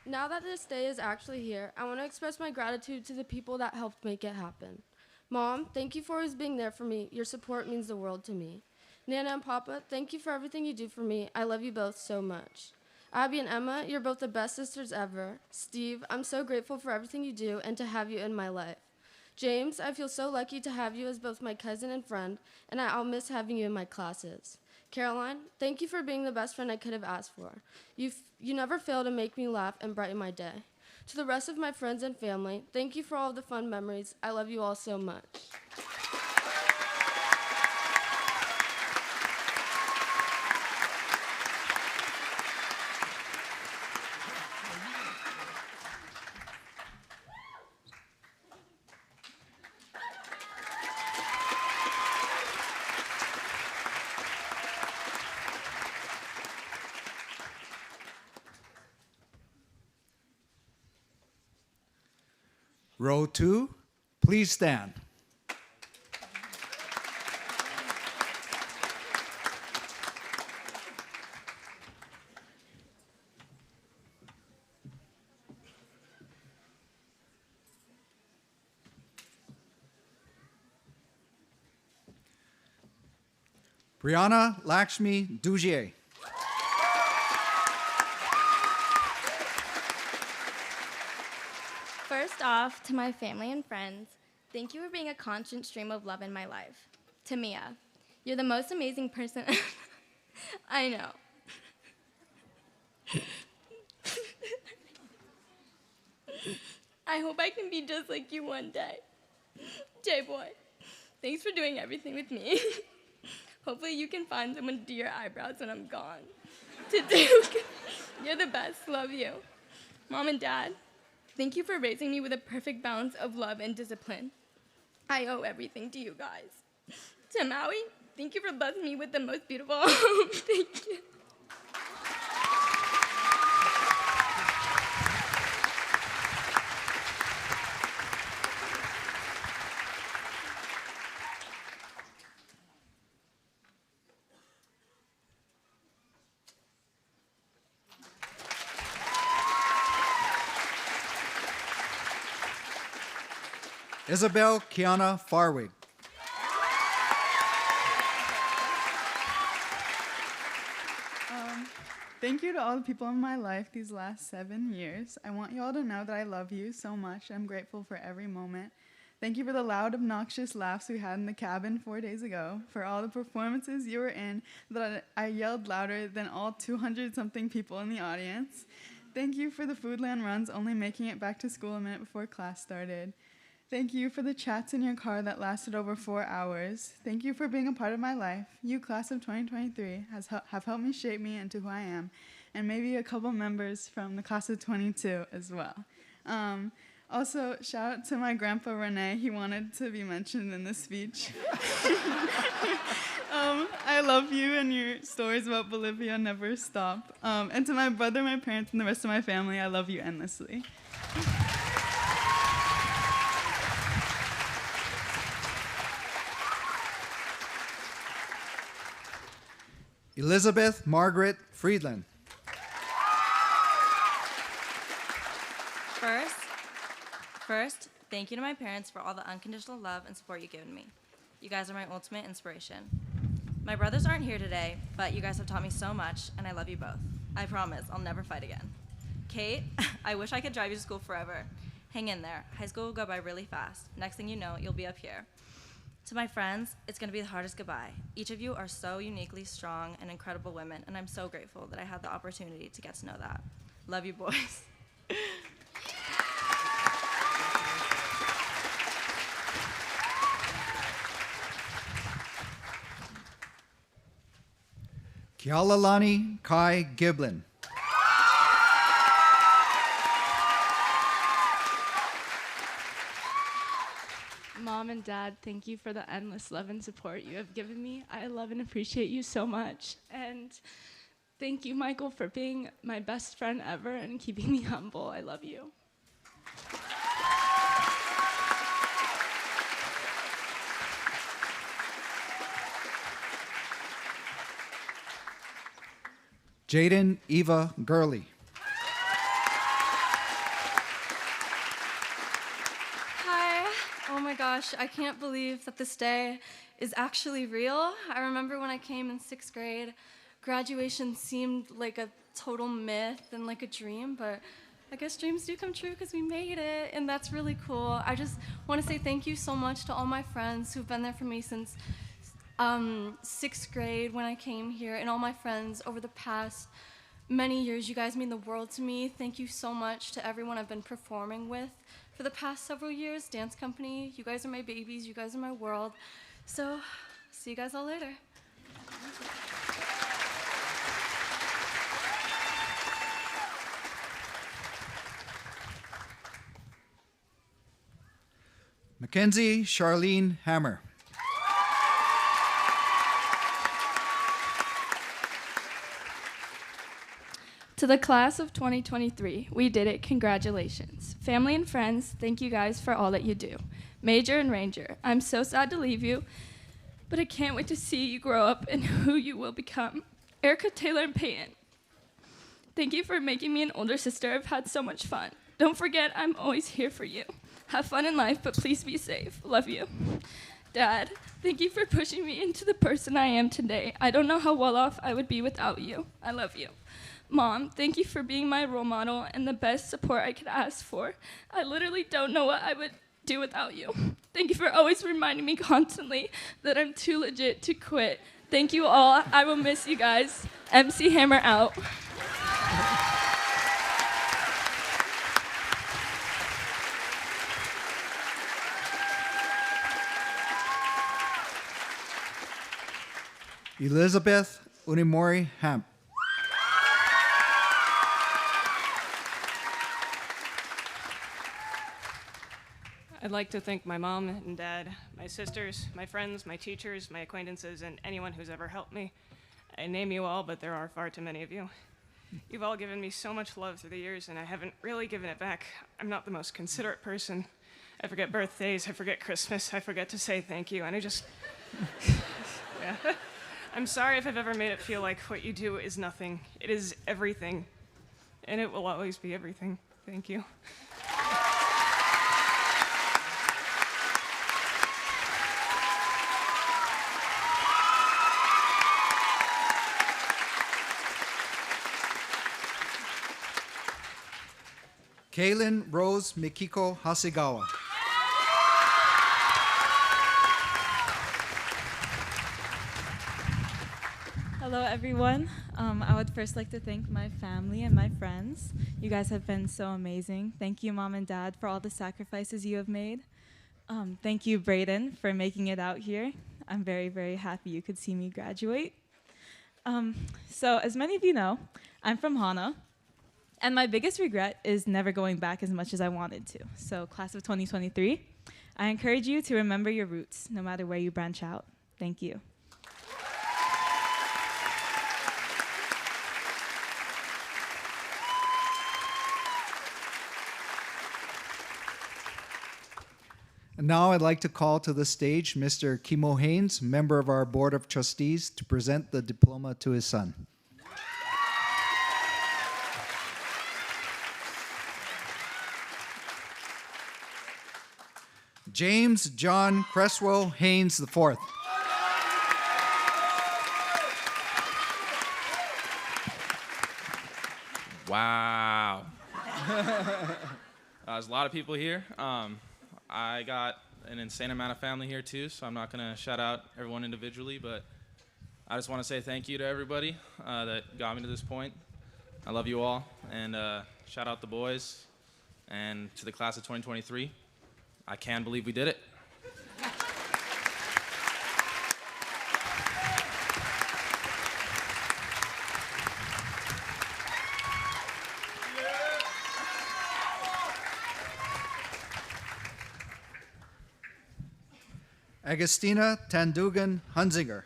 Now that this day is actually here, I want to express my gratitude to the people that helped make it happen. Mom, thank you for always being there for me. Your support means the world to me. Nana and Papa, thank you for everything you do for me. I love you both so much. Abby and Emma, you're both the best sisters ever. Steve, I'm so grateful for everything you do and to have you in my life. James, I feel so lucky to have you as both my cousin and friend, and I'll miss having you in my classes. Caroline, thank you for being the best friend I could have asked for. You never fail to make me laugh and brighten my day. To the rest of my friends and family, thank you for all of the fun memories. I love you all so much. Row 2, please stand. Brianna Lakshmi Dujier. First off, to my family and friends, thank you for being a constant stream of love in my life. To Mia, you're the most amazing person I know. I hope I can be just like you one day. J-Boy, thanks for doing everything with me. Hopefully you can find someone to do your eyebrows when I'm gone. To Duke, you're the best, love you. Mom and Dad, thank you for raising me with a perfect balance of love and discipline. I owe everything to you guys. To Maui, thank you for blessing me with the most beautiful home. Thank you. Isabel Kiana Farwig. Thank you to all the people in my life these last 7 years. I want you all to know that I love you so much. I'm grateful for every moment. Thank you for the loud, obnoxious laughs we had in the cabin 4 days ago, for all the performances you were in that I yelled louder than all 200-something people in the audience. Thank you for the Foodland runs only making it back to school a minute before class started. Thank you for the chats in your car that lasted over 4 hours. Thank you for being a part of my life. You, class of 2023, have helped me shape me into who I am, and maybe a couple members from the class of 22 as well. Also, shout out to my grandpa Rene. He wanted to be mentioned in this speech. I love you, and your stories about Bolivia never stop. And to my brother, my parents, and the rest of my family, I love you endlessly. Elizabeth Margaret Friedland. First, thank you to my parents for all the unconditional love and support you've given me. You guys are my ultimate inspiration. My brothers aren't here today, but you guys have taught me so much, and I love you both. I promise I'll never fight again. Kate, I wish I could drive you to school forever. Hang in there. High school will go by really fast. Next thing you know, you'll be up here. To my friends, it's going to be the hardest goodbye. Each of you are so uniquely strong and incredible women, and I'm so grateful that I had the opportunity to get to know that. Love you, boys. Kialalani Kai Giblin. Mom and Dad, thank you for the endless love and support you have given me. I love and appreciate you so much. And thank you, Michael, for being my best friend ever and keeping me humble. I love you. Jaden Eva Gurley. Hi. Oh my gosh, I can't believe that this day is actually real. I remember when I came in 6th grade, graduation seemed like a total myth and like a dream, but I guess dreams do come true because we made it, and that's really cool. I just want to say thank you so much to all my friends who've been there for me since 6th grade when I came here, and all my friends over the past many years. You guys mean the world to me. Thank you so much to everyone I've been performing with for the past several years. Dance company, you guys are my babies, you guys are my world. So, see you guys all later. Mackenzie Charlene Hammer. To the class of 2023, we did it. Congratulations. Family and friends, thank you guys for all that you do. Major and Ranger, I'm so sad to leave you, but I can't wait to see you grow up and who you will become. Erica, Taylor, and Peyton, thank you for making me an older sister. I've had so much fun. Don't forget, I'm always here for you. Have fun in life, but please be safe. Love you. Dad, thank you for pushing me into the person I am today. I don't know how well off I would be without you. I love you. Mom, thank you for being my role model and the best support I could ask for. I literally don't know what I would do without you. Thank you for always reminding me constantly that I'm too legit to quit. Thank you all. I will miss you guys. MC Hammer out. Elizabeth Unimori Hamp. I'd like to thank my mom and dad, my sisters, my friends, my teachers, my acquaintances, and anyone who's ever helped me. I name you all, but there are far too many of you. You've all given me so much love through the years, and I haven't really given it back. I'm not the most considerate person. I forget birthdays, I forget Christmas, I forget to say thank you, and I just... yeah. I'm sorry if I've ever made it feel like what you do is nothing. It is everything, and it will always be everything. Thank you. Kaylin Rose Mikiko Hasegawa. Hello, everyone. I would first like to thank my family and my friends. You guys have been so amazing. Thank you, Mom and Dad, for all the sacrifices you have made. Thank you, Brayden, for making it out here. I'm very, very happy you could see me graduate. So, as many of you know, I'm from Hana, And my biggest regret is never going back as much as I wanted to. So class of 2023, I encourage you to remember your roots, no matter where you branch out. Thank you. And now I'd like to call to the stage Mr. Kimo Haynes, member of our Board of Trustees, to present the diploma to his son. James John Cresswell Haynes IV. Wow. There's a lot of people here. I got an insane amount of family here too, so I'm not going to shout out everyone individually, but I just want to say thank you to everybody that got me to this point. I love you all, and shout out the boys, and to the class of 2023. I can't believe we did it. Agustina Tandugan Hunzinger.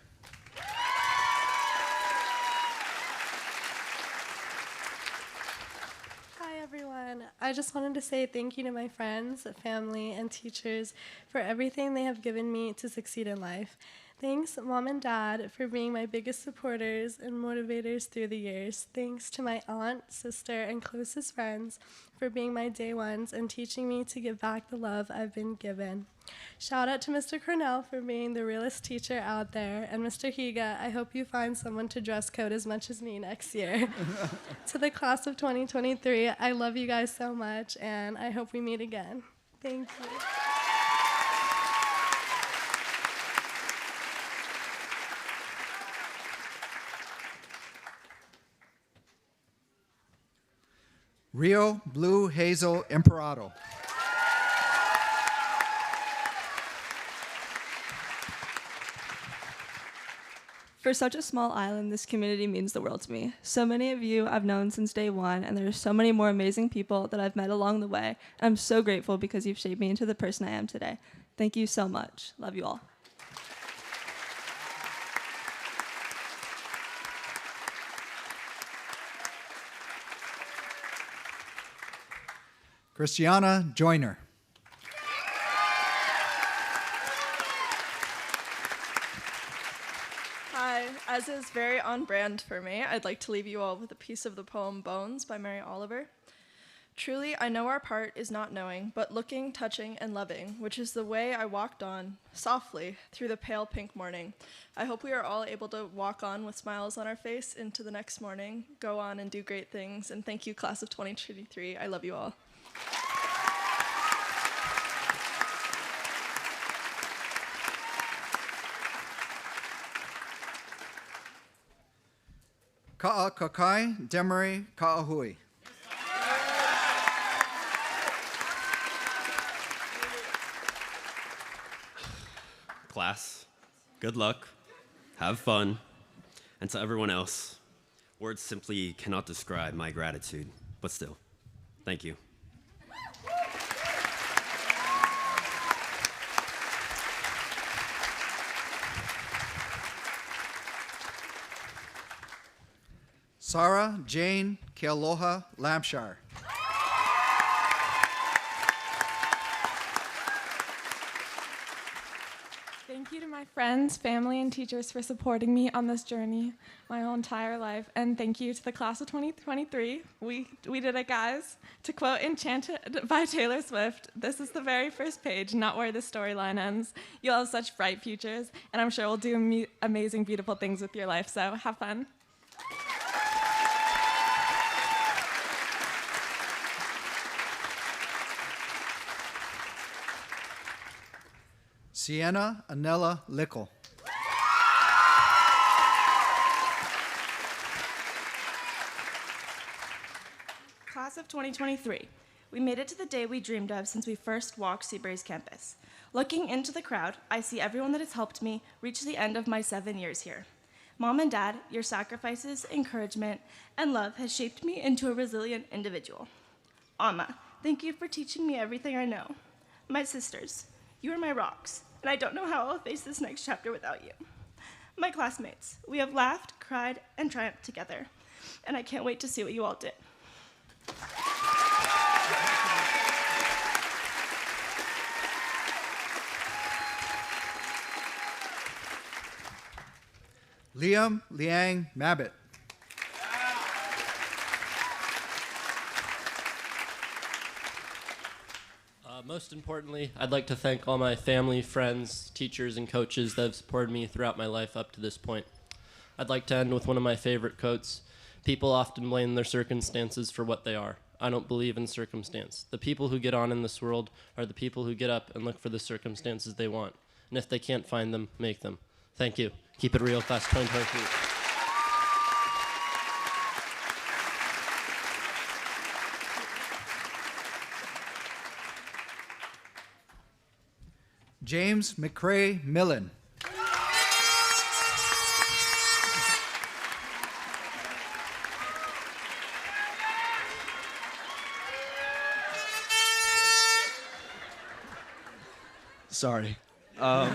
Hi, everyone. I just wanted to say thank you to my friends, family, and teachers for everything they have given me to succeed in life. Thanks, Mom and Dad, for being my biggest supporters and motivators through the years. Thanks to my aunt, sister, and closest friends for being my day ones and teaching me to give back the love I've been given. Shout out to Mr. Cornell for being the realest teacher out there, and Mr. Higa, I hope you find someone to dress code as much as me next year. To the class of 2023, I love you guys so much, and I hope we meet again. Thank you. Rio Blue Hazel Imperato. For such a small island, this community means the world to me. So many of you I've known since day one, and there's so many more amazing people that I've met along the way. I'm so grateful because you've shaped me into the person I am today. Thank you so much. Love you all. Christiana Joyner. Hi, as is very on brand for me, I'd like to leave you all with a piece of the poem Bones by Mary Oliver. Truly, I know our part is not knowing, but looking, touching, and loving, which is the way I walked on, softly, through the pale pink morning. I hope we are all able to walk on with smiles on our face into the next morning, go on and do great things, and thank you, class of 2023. I love you all. Ka'akakai Demery Ka'ahui. Class, good luck, have fun, and to everyone else, words simply cannot describe my gratitude, but still, thank you. Sarah Jane Kealoha Lampshire. Thank you to my friends, family, and teachers for supporting me on this journey my whole entire life. And thank you to the class of 2023. We did it, guys. To quote Enchanted by Taylor Swift, this is the very first page, not where the storyline ends. You'll have such bright futures, and I'm sure we'll do amazing, beautiful things with your life. So have fun. Sienna Anella Lickle. Class of 2023, we made it to the day we dreamed of since we first walked Seabury's campus. Looking into the crowd, I see everyone that has helped me reach the end of my 7 years here. Mom and Dad, your sacrifices, encouragement, and love has shaped me into a resilient individual. Amma, thank you for teaching me everything I know. My sisters, you are my rocks, and I don't know how I'll face this next chapter without you. My classmates, we have laughed, cried, and triumphed together, and I can't wait to see what you all did. Liam Liang Mabit. Most importantly, I'd like to thank all my family, friends, teachers, and coaches that have supported me throughout my life up to this point. I'd like to end with one of my favorite quotes. People often blame their circumstances for what they are. I don't believe in circumstance. The people who get on in this world are the people who get up and look for the circumstances they want. And if they can't find them, make them. Thank you. Keep it real, class 2023. James McCrae Millen. Sorry. I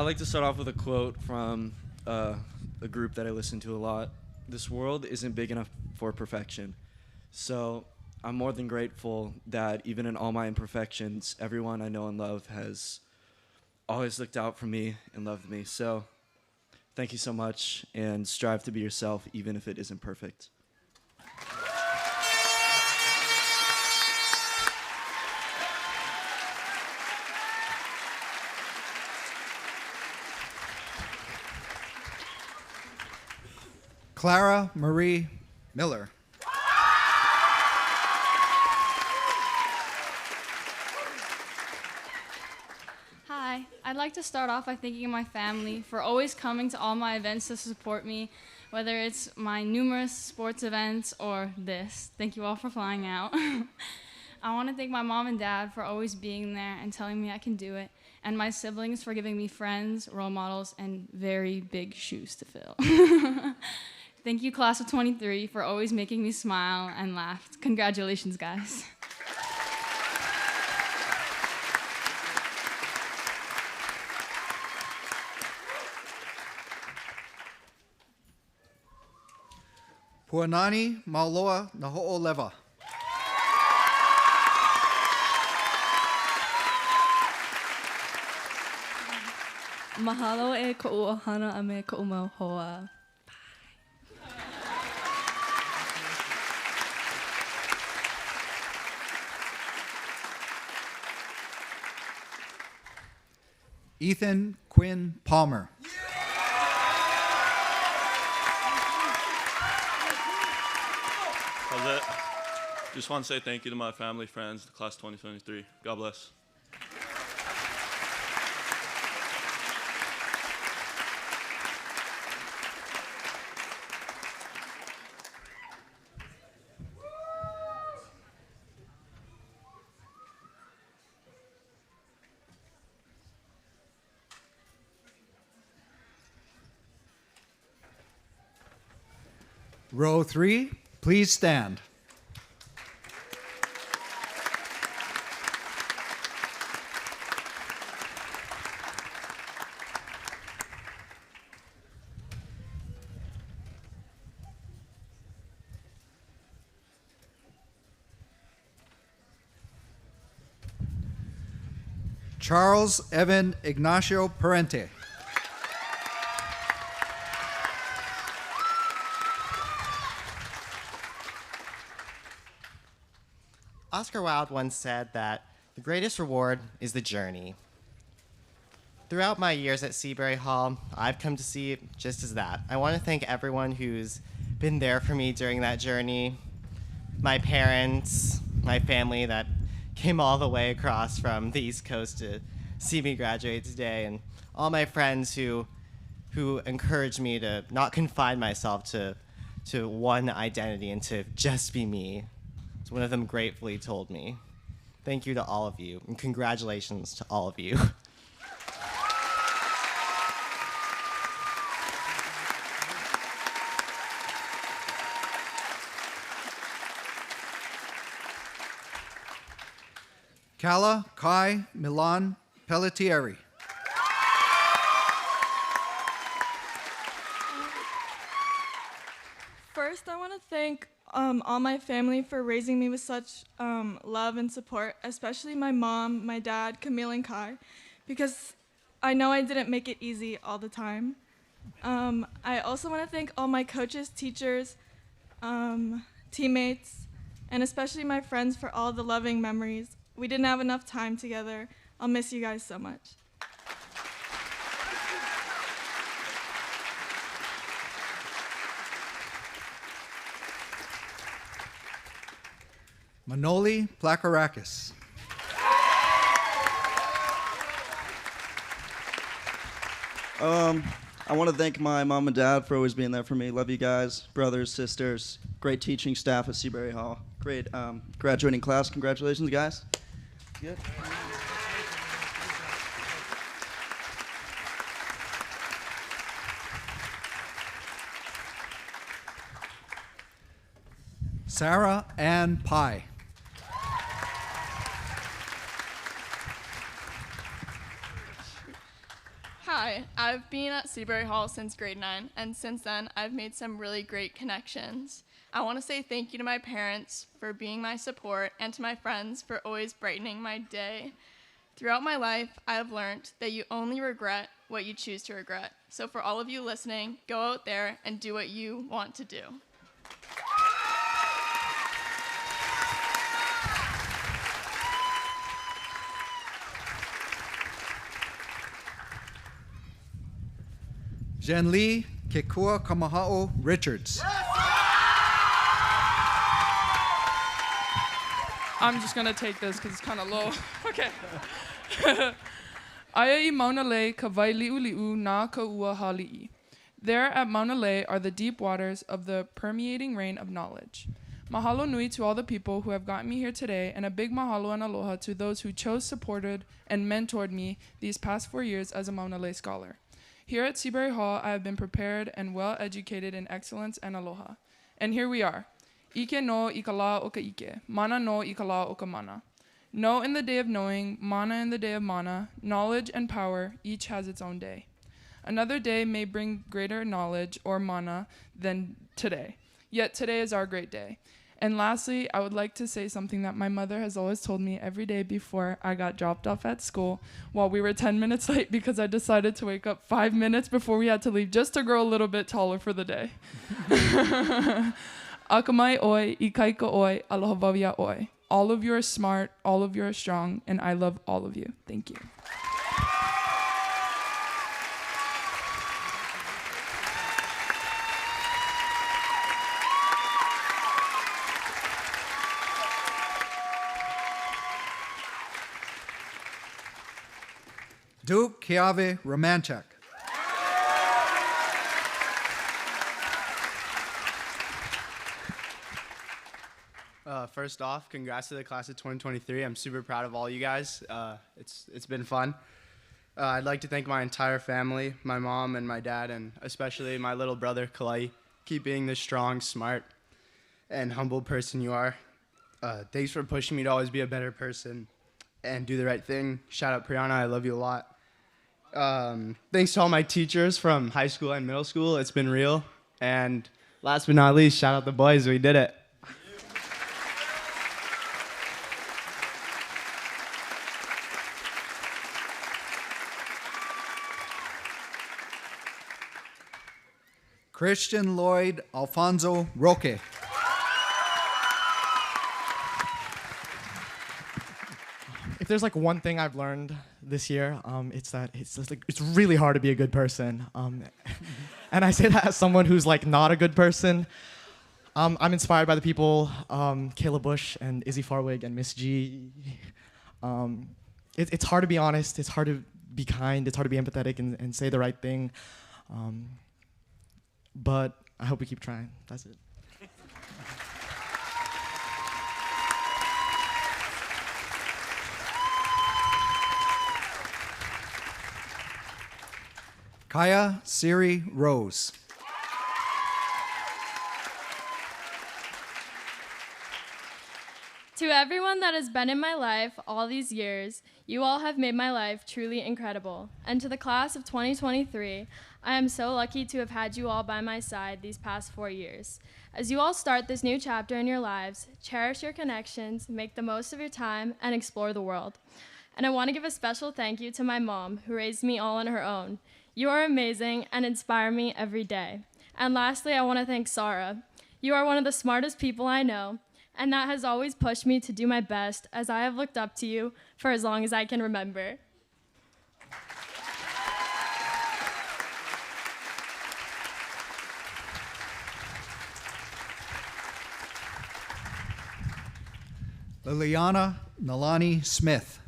like to start off with a quote from a group that I listen to a lot. This world isn't big enough for perfection. So I'm more than grateful that even in all my imperfections, everyone I know and love has always looked out for me and loved me. So thank you so much, and strive to be yourself even if it isn't perfect. Clara Marie Miller. Hi, I'd like to start off by thanking my family for always coming to all my events to support me, whether it's my numerous sports events or this. Thank you all for flying out. I want to thank my mom and dad for always being there and telling me I can do it, and my siblings for giving me friends, role models, and very big shoes to fill. Thank you, class of 23, for always making me smile and laugh. Congratulations, guys. Puanani Mauloa Naho'oleva. Mahalo e ko'uohana a me ko'umauhoa. Ethan Quinn Palmer. How's it? Just want to say thank you to my family, friends, the class 2023. God bless. Row 3, please stand. Charles Evan Ignacio Parente. Oscar Wilde once said that the greatest reward is the journey. Throughout my years at Seabury Hall, I've come to see it just as that. I want to thank everyone who's been there for me during that journey. My parents, my family that came all the way across from the East Coast to see me graduate today, and all my friends who encouraged me to not confine myself to one identity and to just be me. One of them gratefully told me. Thank you to all of you, and congratulations to all of you. Kala Kai Milan Pelletieri. First, I want to thank all my family for raising me with such love and support, especially my mom, my dad, Camille, and Kai, because I know I didn't make it easy all the time. I also want to thank all my coaches, teachers, teammates, and especially my friends for all the loving memories. We didn't have enough time together. I'll miss you guys so much. Manoli Plakarakis. I want to thank my mom and dad for always being there for me. Love you guys, brothers, sisters. Great teaching staff at Seabury Hall. Great graduating class. Congratulations, guys. Good. Sarah Ann Pye. Hi, I've been at Seabury Hall since grade 9, and since then, I've made some really great connections. I want to say thank you to my parents for being my support and to my friends for always brightening my day. Throughout my life, I have learned that you only regret what you choose to regret. So for all of you listening, go out there and do what you want to do. Jen Lee Kekua Kamahao Richards. I'm just gonna take this because it's kind of low. Okay. Aya I Mauna Lei ka vai li'u li'u na ka ua hali'i. There at Mauna Lei are the deep waters of the permeating rain of knowledge. Mahalo nui to all the people who have gotten me here today, and a big mahalo and aloha to those who chose, supported, and mentored me these past 4 years as a Mauna Lei scholar. Here at Seabury Hall, I have been prepared and well educated in excellence and aloha. And here we are. Ike no i ka la o ka ike, mana no i ka la o ka mana. Know in the day of knowing, mana in the day of mana, knowledge and power, each has its own day. Another day may bring greater knowledge or mana than today. Yet today is our great day. And lastly, I would like to say something that my mother has always told me every day before I got dropped off at school while we were 10 minutes late because I decided to wake up 5 minutes before we had to leave just to grow a little bit taller for the day. Akamai oi, ikaika oi, aloha vavia oi. All of you are smart, all of you are strong, and I love all of you. Thank you. Duke Kiave Romanchuk. First off, congrats to the class of 2023. I'm super proud of all you guys. It's been fun. I'd like to thank my entire family, my mom and my dad, and especially my little brother, Kalai. Keep being the strong, smart, and humble person you are. Thanks for pushing me to always be a better person and do the right thing. Shout out Priyana, I love you a lot. Thanks to all my teachers from high school and middle school. It's been real. And last but not least, shout out the boys. We did it. Christian Lloyd Alfonso Roque. If there's like one thing I've learned this year, it's that it's just like it's really hard to be a good person. And I say that as someone who's like not a good person. I'm inspired by the people, Kayla Bush and Izzy Farwig and Miss G. It's hard to be honest. It's hard to be kind. It's hard to be empathetic and say the right thing. But I hope we keep trying. That's it. Kaya Siri Rose. To everyone that has been in my life all these years, you all have made my life truly incredible. And to the class of 2023, I am so lucky to have had you all by my side these past 4 years. As you all start this new chapter in your lives, cherish your connections, make the most of your time, and explore the world. And I want to give a special thank you to my mom, who raised me all on her own. You are amazing and inspire me every day. And lastly, I want to thank Sarah. You are one of the smartest people I know, and that has always pushed me to do my best, as I have looked up to you for as long as I can remember. Liliana Nalani Smith.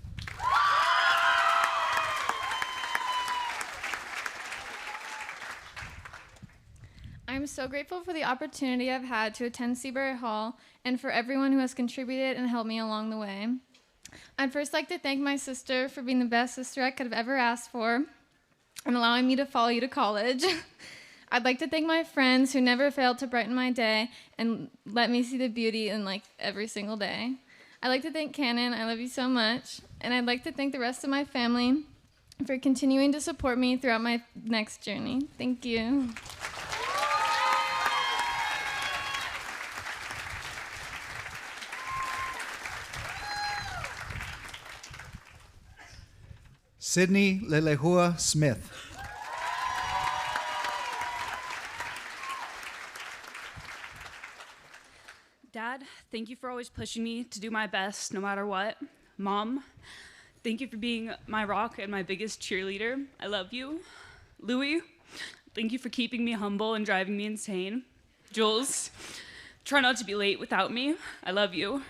I'm so grateful for the opportunity I've had to attend Seabury Hall and for everyone who has contributed and helped me along the way. I'd first like to thank my sister for being the best sister I could have ever asked for and allowing me to follow you to college. I'd like to thank my friends who never failed to brighten my day and let me see the beauty in every single day. I'd like to thank Cannon, I love you so much. And I'd like to thank the rest of my family for continuing to support me throughout my next journey. Thank you. Sydney Lelehua Smith. Dad, thank you for always pushing me to do my best no matter what. Mom, thank you for being my rock and my biggest cheerleader. I love you. Louie, thank you for keeping me humble and driving me insane. Jules, try not to be late without me. I love you.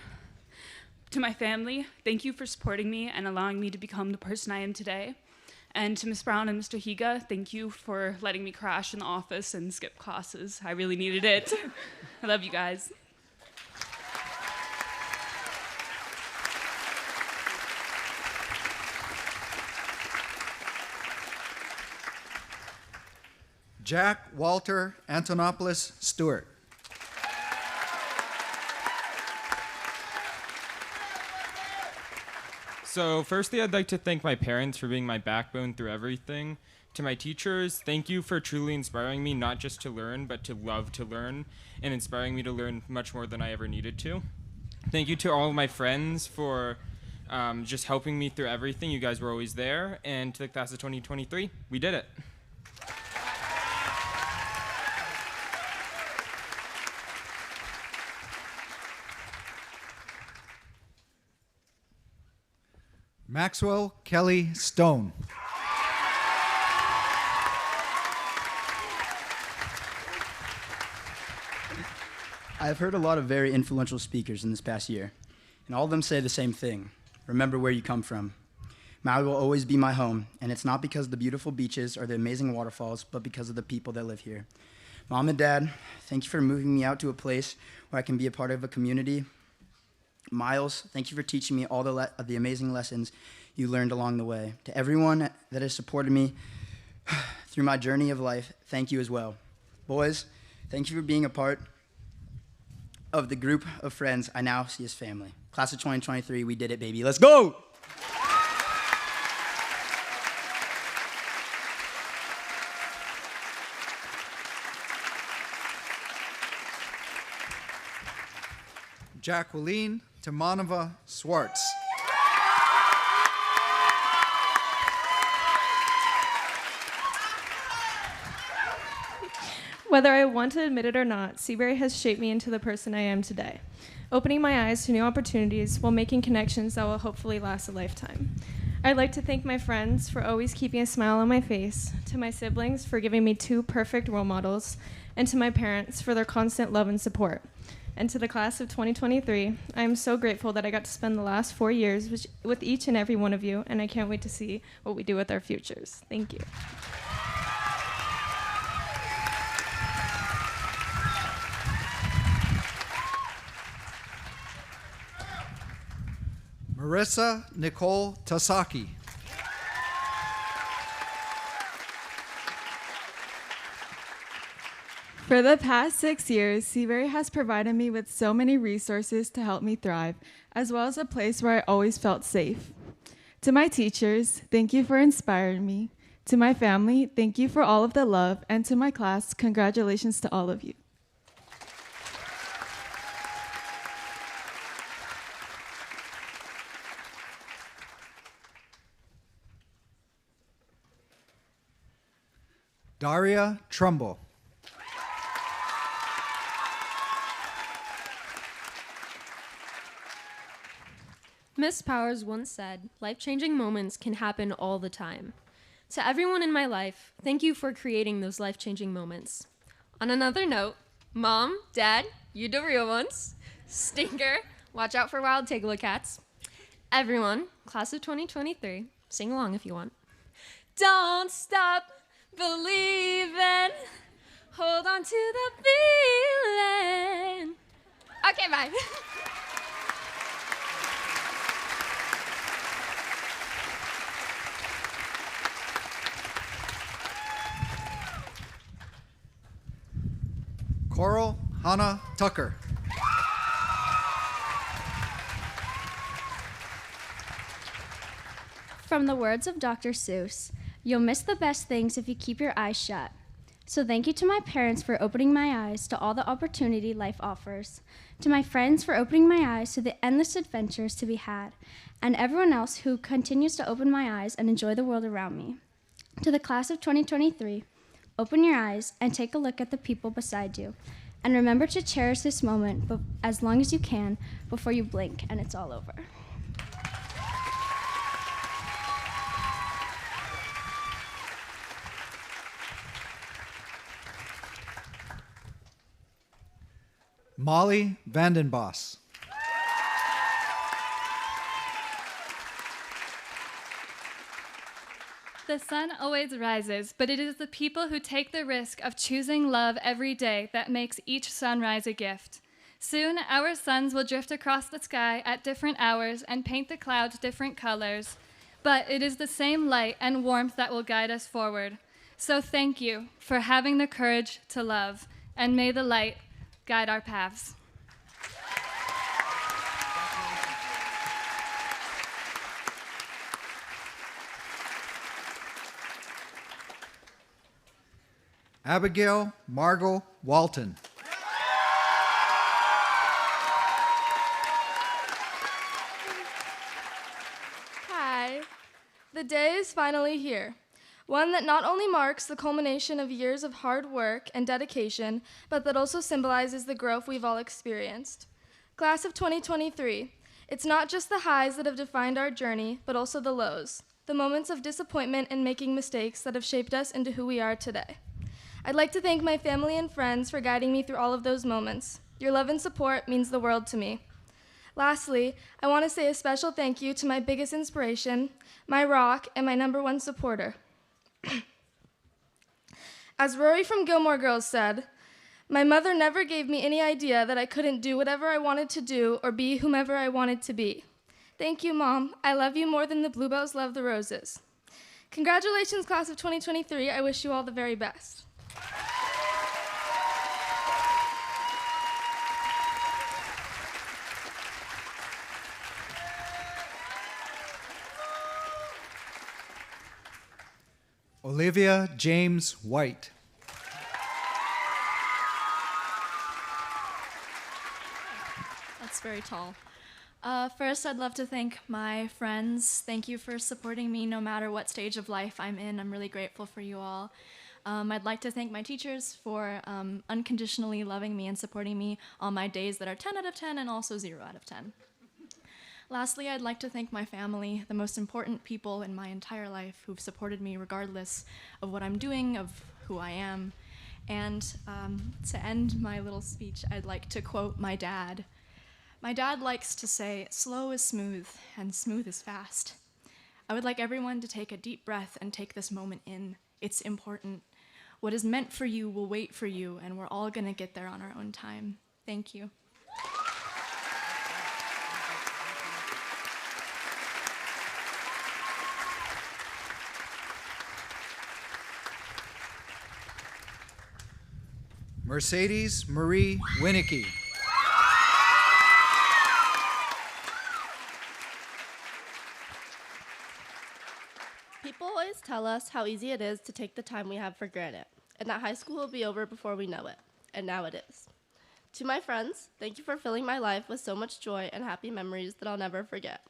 To my family, thank you for supporting me and allowing me to become the person I am today. And to Ms. Brown and Mr. Higa, thank you for letting me crash in the office and skip classes. I really needed it. I love you guys. Jack Walter Antonopoulos Stewart. So firstly, I'd like to thank my parents for being my backbone through everything. To my teachers, thank you for truly inspiring me not just to learn, but to love to learn, and inspiring me to learn much more than I ever needed to. Thank you to all of my friends for just helping me through everything. You guys were always there. And to the class of 2023, we did it. Maxwell Kelly Stone. I've heard a lot of very influential speakers in this past year, and all of them say the same thing. Remember where you come from. Maui will always be my home, and it's not because of the beautiful beaches or the amazing waterfalls, but because of the people that live here. Mom and Dad, thank you for moving me out to a place where I can be a part of a community. Miles, thank you for teaching me all the amazing lessons you learned along the way. To everyone that has supported me through my journey of life, thank you as well. Boys, thank you for being a part of the group of friends I now see as family. Class of 2023, we did it, baby. Let's go! Jacqueline Timonova Swartz. Whether I want to admit it or not, Seabury has shaped me into the person I am today, opening my eyes to new opportunities while making connections that will hopefully last a lifetime. I'd like to thank my friends for always keeping a smile on my face, to my siblings for giving me 2 perfect role models, and to my parents for their constant love and support. And to the class of 2023, I am so grateful that I got to spend the last 4 years with each and every one of you, and I can't wait to see what we do with our futures. Thank you. Marissa Nicole Tasaki. For the past 6 years, Seabury has provided me with so many resources to help me thrive, as well as a place where I always felt safe. To my teachers, thank you for inspiring me. To my family, thank you for all of the love. And to my class, congratulations to all of you. Daria Trumbull. Miss Powers once said, life-changing moments can happen all the time. To everyone in my life, thank you for creating those life-changing moments. On another note, Mom, Dad, you the real ones. Stinker, watch out for wild Tegula cats. Everyone, class of 2023, sing along if you want. Don't stop believing, hold on to the feeling. Okay, bye. Coral Hannah Tucker. From the words of Dr. Seuss, you'll miss the best things if you keep your eyes shut. So thank you to my parents for opening my eyes to all the opportunity life offers, to my friends for opening my eyes to the endless adventures to be had, and everyone else who continues to open my eyes and enjoy the world around me. To the class of 2023, open your eyes and take a look at the people beside you, and remember to cherish this moment as long as you can before you blink and it's all over. Molly Vandenbos. The sun always rises, but it is the people who take the risk of choosing love every day that makes each sunrise a gift. Soon, our suns will drift across the sky at different hours and paint the clouds different colors. But it is the same light and warmth that will guide us forward. So thank you for having the courage to love, and may the light guide our paths. Abigail Margot Walton. Hi. The day is finally here. One that not only marks the culmination of years of hard work and dedication, but that also symbolizes the growth we've all experienced. Class of 2023, it's not just the highs that have defined our journey, but also the lows, the moments of disappointment and making mistakes that have shaped us into who we are today. I'd like to thank my family and friends for guiding me through all of those moments. Your love and support means the world to me. Lastly, I want to say a special thank you to my biggest inspiration, my rock, and my #1 supporter. As Rory from Gilmore Girls said, my mother never gave me any idea that I couldn't do whatever I wanted to do or be whomever I wanted to be. Thank you, Mom. I love you more than the bluebells love the roses. Congratulations, class of 2023. I wish you all the very best. Olivia James White. That's very tall. First, I'd love to thank my friends. Thank you for supporting me no matter what stage of life I'm in. I'm really grateful for you all. I'd like to thank my teachers for unconditionally loving me and supporting me on my days that are 10 out of 10 and also 0 out of 10. Lastly, I'd like to thank my family, the most important people in my entire life who've supported me regardless of what I'm doing, of who I am. And to end my little speech, I'd like to quote my dad. My dad likes to say, slow is smooth and smooth is fast. I would like everyone to take a deep breath and take this moment in. It's important. What is meant for you will wait for you, and we're all gonna get there on our own time. Thank you. Mercedes Marie Winicky. People always tell us how easy it is to take the time we have for granted, and that high school will be over before we know it, and now it is. To my friends, thank you for filling my life with so much joy and happy memories that I'll never forget.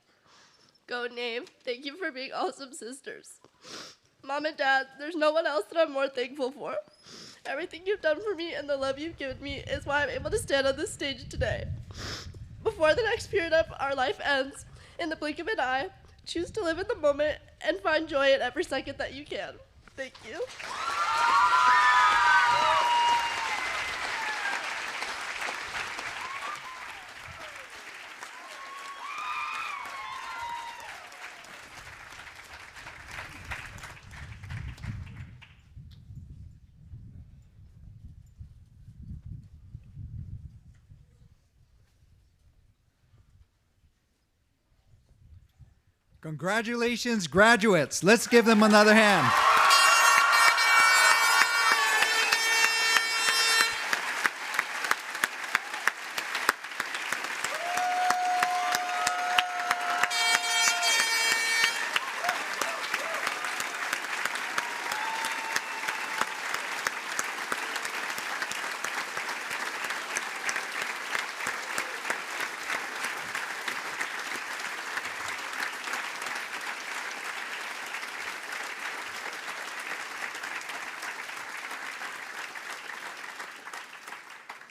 Go Nave, thank you for being awesome sisters. Mom and Dad, there's no one else that I'm more thankful for. Everything you've done for me and the love you've given me is why I'm able to stand on this stage today. Before the next period of our life ends, in the blink of an eye, choose to live in the moment and find joy in every second that you can. Thank you. Congratulations, graduates. Let's give them another hand.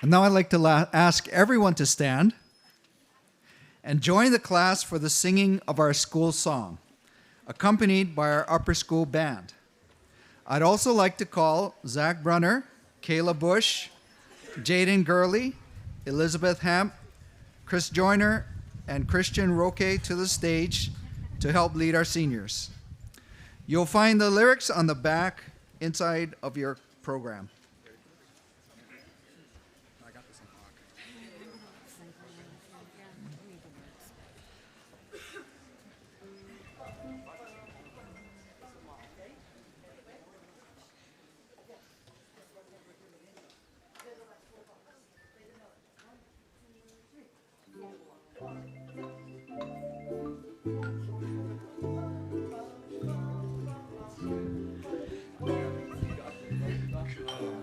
And now I'd like to ask everyone to stand and join the class for the singing of our school song, accompanied by our upper school band. I'd also like to call Zach Brunner, Kayla Bush, Jaden Gurley, Elizabeth Hamp, Chris Joyner, and Christian Roque to the stage to help lead our seniors. You'll find the lyrics on the back inside of your program.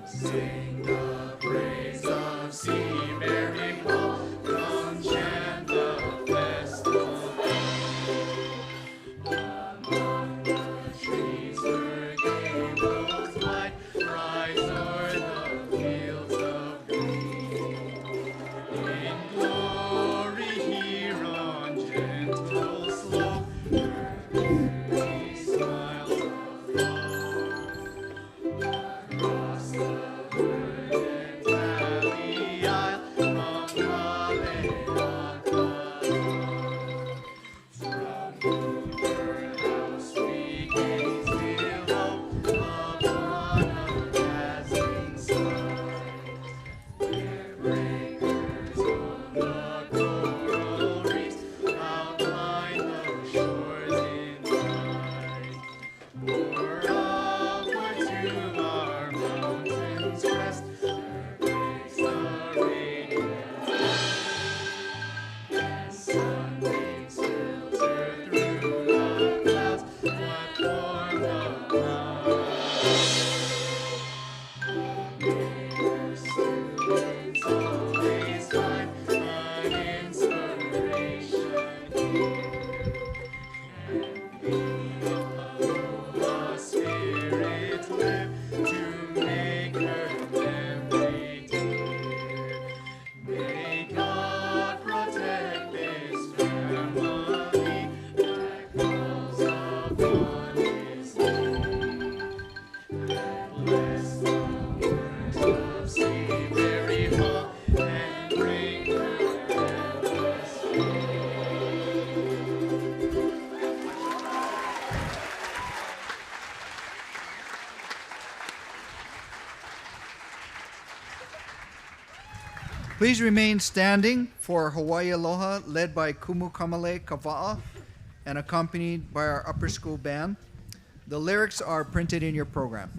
Sing the praise of Seabury Hall, come chant the festival. Among the trees where gables white rise o'er the fields of green. In glory here on gentle slope, where early smiles afloat. Across the verdant valley aisle, from Haleakala, from Hoover House we gaze below upon a dazzling sight, where breakers on the coral reefs outline the shores in light. Or upward to our mountain's crest, where breaks the radiant light, and sunbeams filter through the clouds that form the night. May your students always find an inspiration here, and be a spirit live to make her memory dear. May God protect this family that calls upon His name, and bless the works of Seabury Hall and bring her endless fame. Please remain standing for Hawaii Aloha, led by Kumu Kamale Kava'a and accompanied by our upper school band. The lyrics are printed in your program.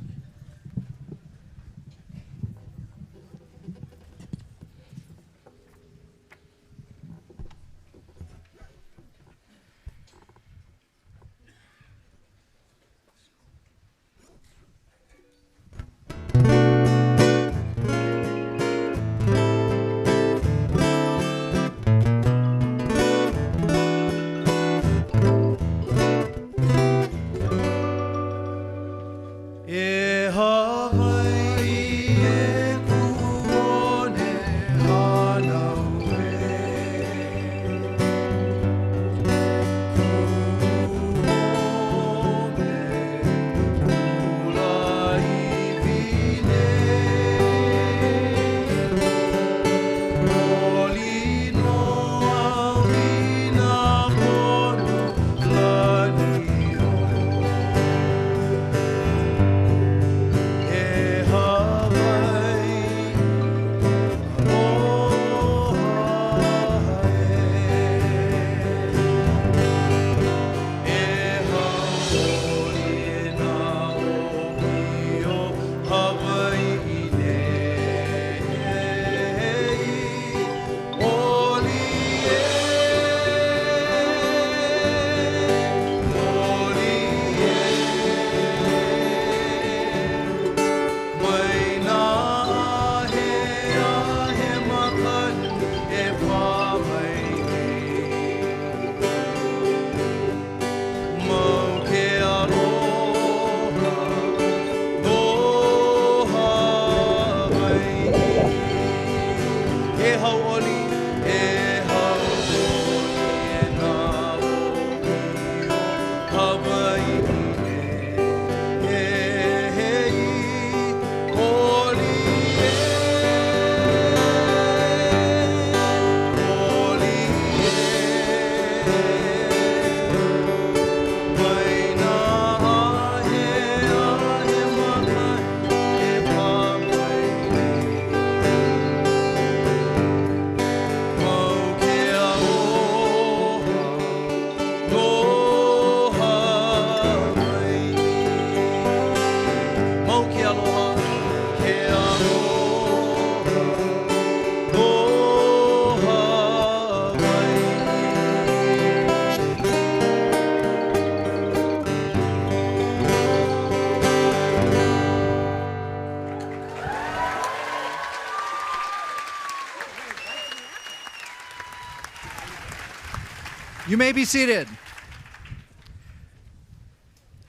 You may be seated.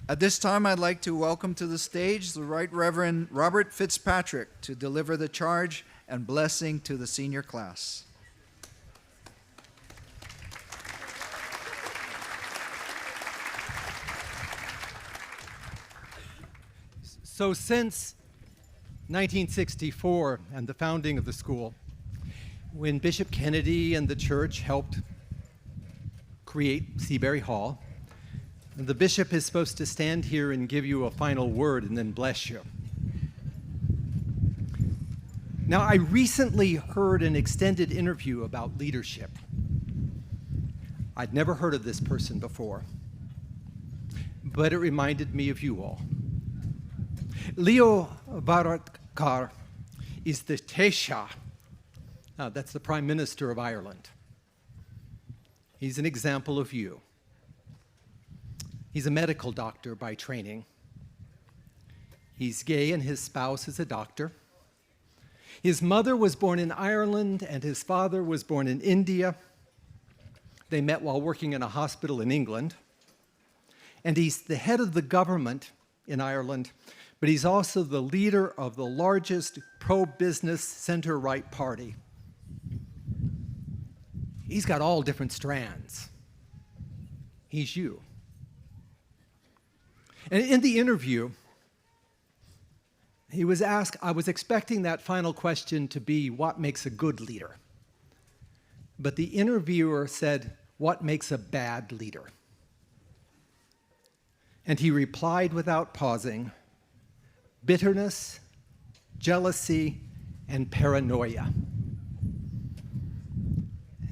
At this time, I'd like to welcome to the stage the Right Reverend Robert Fitzpatrick to deliver the charge and blessing to the senior class. So since 1964 and the founding of the school, when Bishop Kennedy and the church helped create Seabury Hall, the bishop is supposed to stand here and give you a final word and then bless you. Now, I recently heard an extended interview about leadership. I'd never heard of this person before, but it reminded me of you all. Leo Varadkar is the Taoiseach. That's the Prime Minister of Ireland. He's an example of you. He's a medical doctor by training. He's gay and his spouse is a doctor. His mother was born in Ireland and his father was born in India. They met while working in a hospital in England. And he's the head of the government in Ireland, but he's also the leader of the largest pro-business center-right party. He's got all different strands. He's you. And in the interview, he was asked, I was expecting that final question to be, what makes a good leader? But the interviewer said, what makes a bad leader? And he replied without pausing, bitterness, jealousy, and paranoia.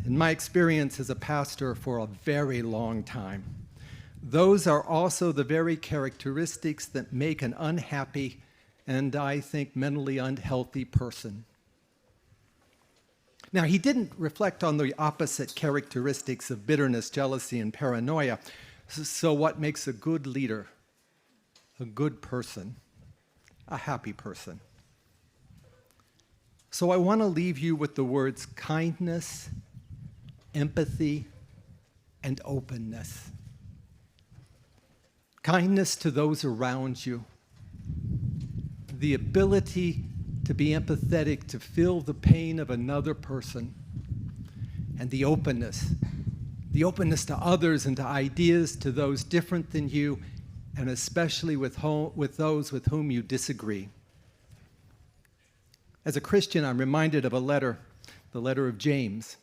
In my experience as a pastor for a very long time, those are also the very characteristics that make an unhappy and, I think, mentally unhealthy person. Now, he didn't reflect on the opposite characteristics of bitterness, jealousy, and paranoia. So what makes a good leader, a good person, a happy person? So I want to leave you with the words kindness, empathy, and openness. Kindness to those around you, the ability to be empathetic, to feel the pain of another person, and the openness to others and to ideas, to those different than you, and especially with those with whom you disagree. As a Christian, I'm reminded of a letter, the letter of James.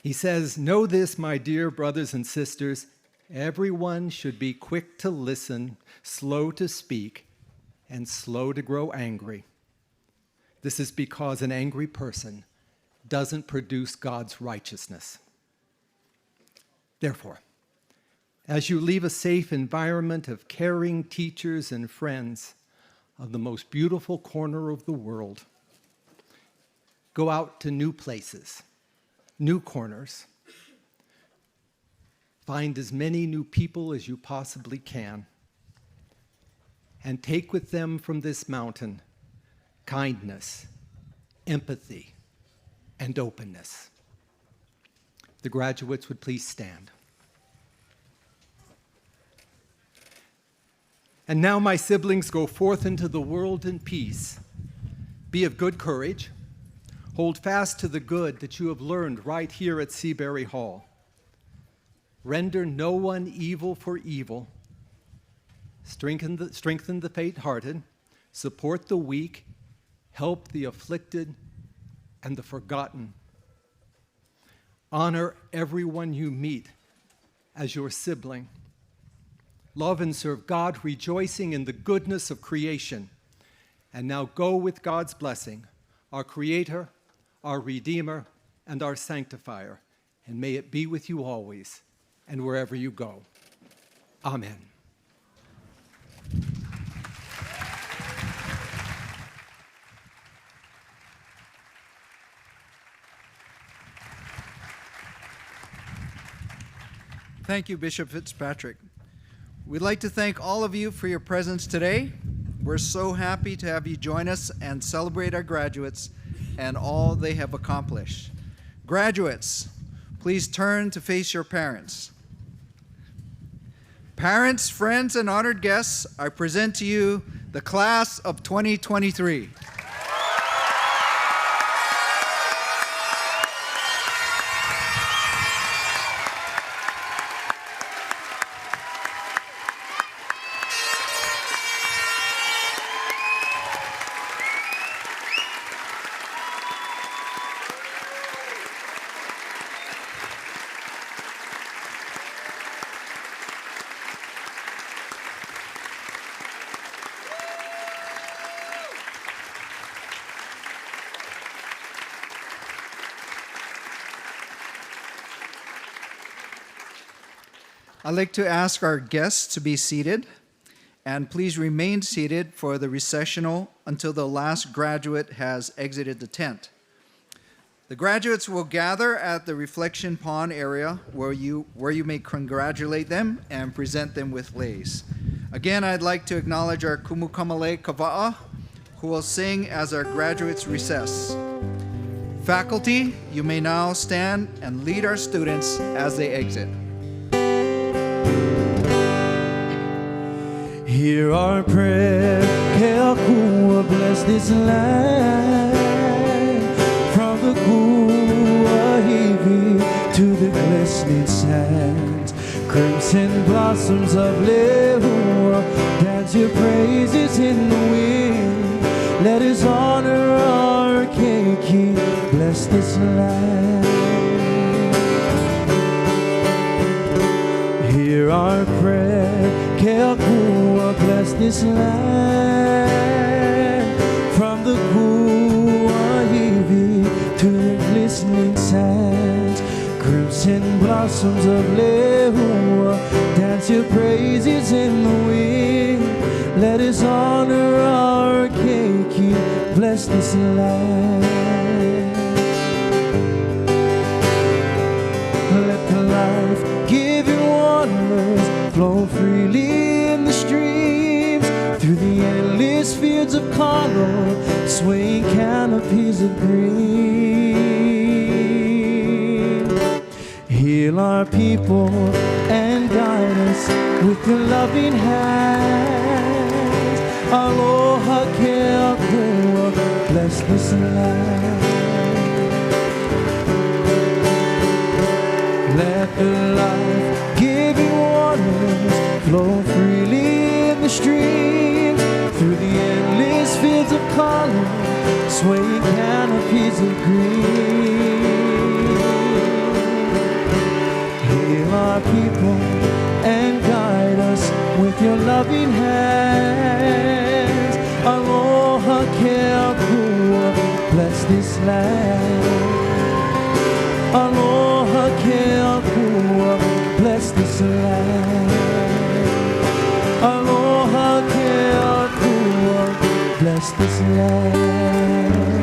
He says, know this, my dear brothers and sisters, everyone should be quick to listen, slow to speak, and slow to grow angry. This is because an angry person doesn't produce God's righteousness. Therefore, as you leave a safe environment of caring teachers and friends of the most beautiful corner of the world, go out to new places, new corners. Find as many new people as you possibly can, and take with them from this mountain kindness, empathy, and openness. The graduates would please stand. And now, my siblings, go forth into the world in peace. Be of good courage. Hold fast to the good that you have learned right here at Seabury Hall. Render no one evil for evil. Strengthen the faint-hearted. Support the weak. Help the afflicted and the forgotten. Honor everyone you meet as your sibling. Love and serve God, rejoicing in the goodness of creation. And now go with God's blessing, our Creator, our Redeemer, and our Sanctifier. And may it be with you always and wherever you go. Amen. Thank you, Bishop Fitzpatrick. We'd like to thank all of you for your presence today. We're so happy to have you join us and celebrate our graduates and all they have accomplished. Graduates, please Please turn to face your parents. Parents, friends, and honored guests, I present to you the class of 2023. I'd like to ask our guests to be seated, and please remain seated for the recessional until the last graduate has exited the tent. The graduates will gather at the reflection pond area where you may congratulate them and present them with leis. Again, I'd like to acknowledge our Kumukamale Kava'a, who will sing as our graduates recess. Faculty, you may now stand and lead our students as they exit. Hear our prayer, Keakua, bless this land. From the Kuahivi to the glistening sands, crimson blossoms of Lehua, dance your praises in the wind. Let us honor our Keiki, bless this land. Hear our prayer, Keakua, bless this land. From the Kuahivi to the glistening sands, crimson blossoms of Lehua, dance your praises in the wind. Let us honor our Keiki, bless this land. Let the life-giving waters flow freely in the streams, through the endless fields of color, swaying canopies of green. Heal our people and guide us with your loving hands. Aloha Keakua, bless this land. Let the life-giving waters flow freely in the streams, through the endless fields of color, swaying canopies of green. Heal our people and guide us with your loving hands. Aloha Keakua, bless this land. Aloha Keakua, bless this land. Aloha Keakua, bless this land.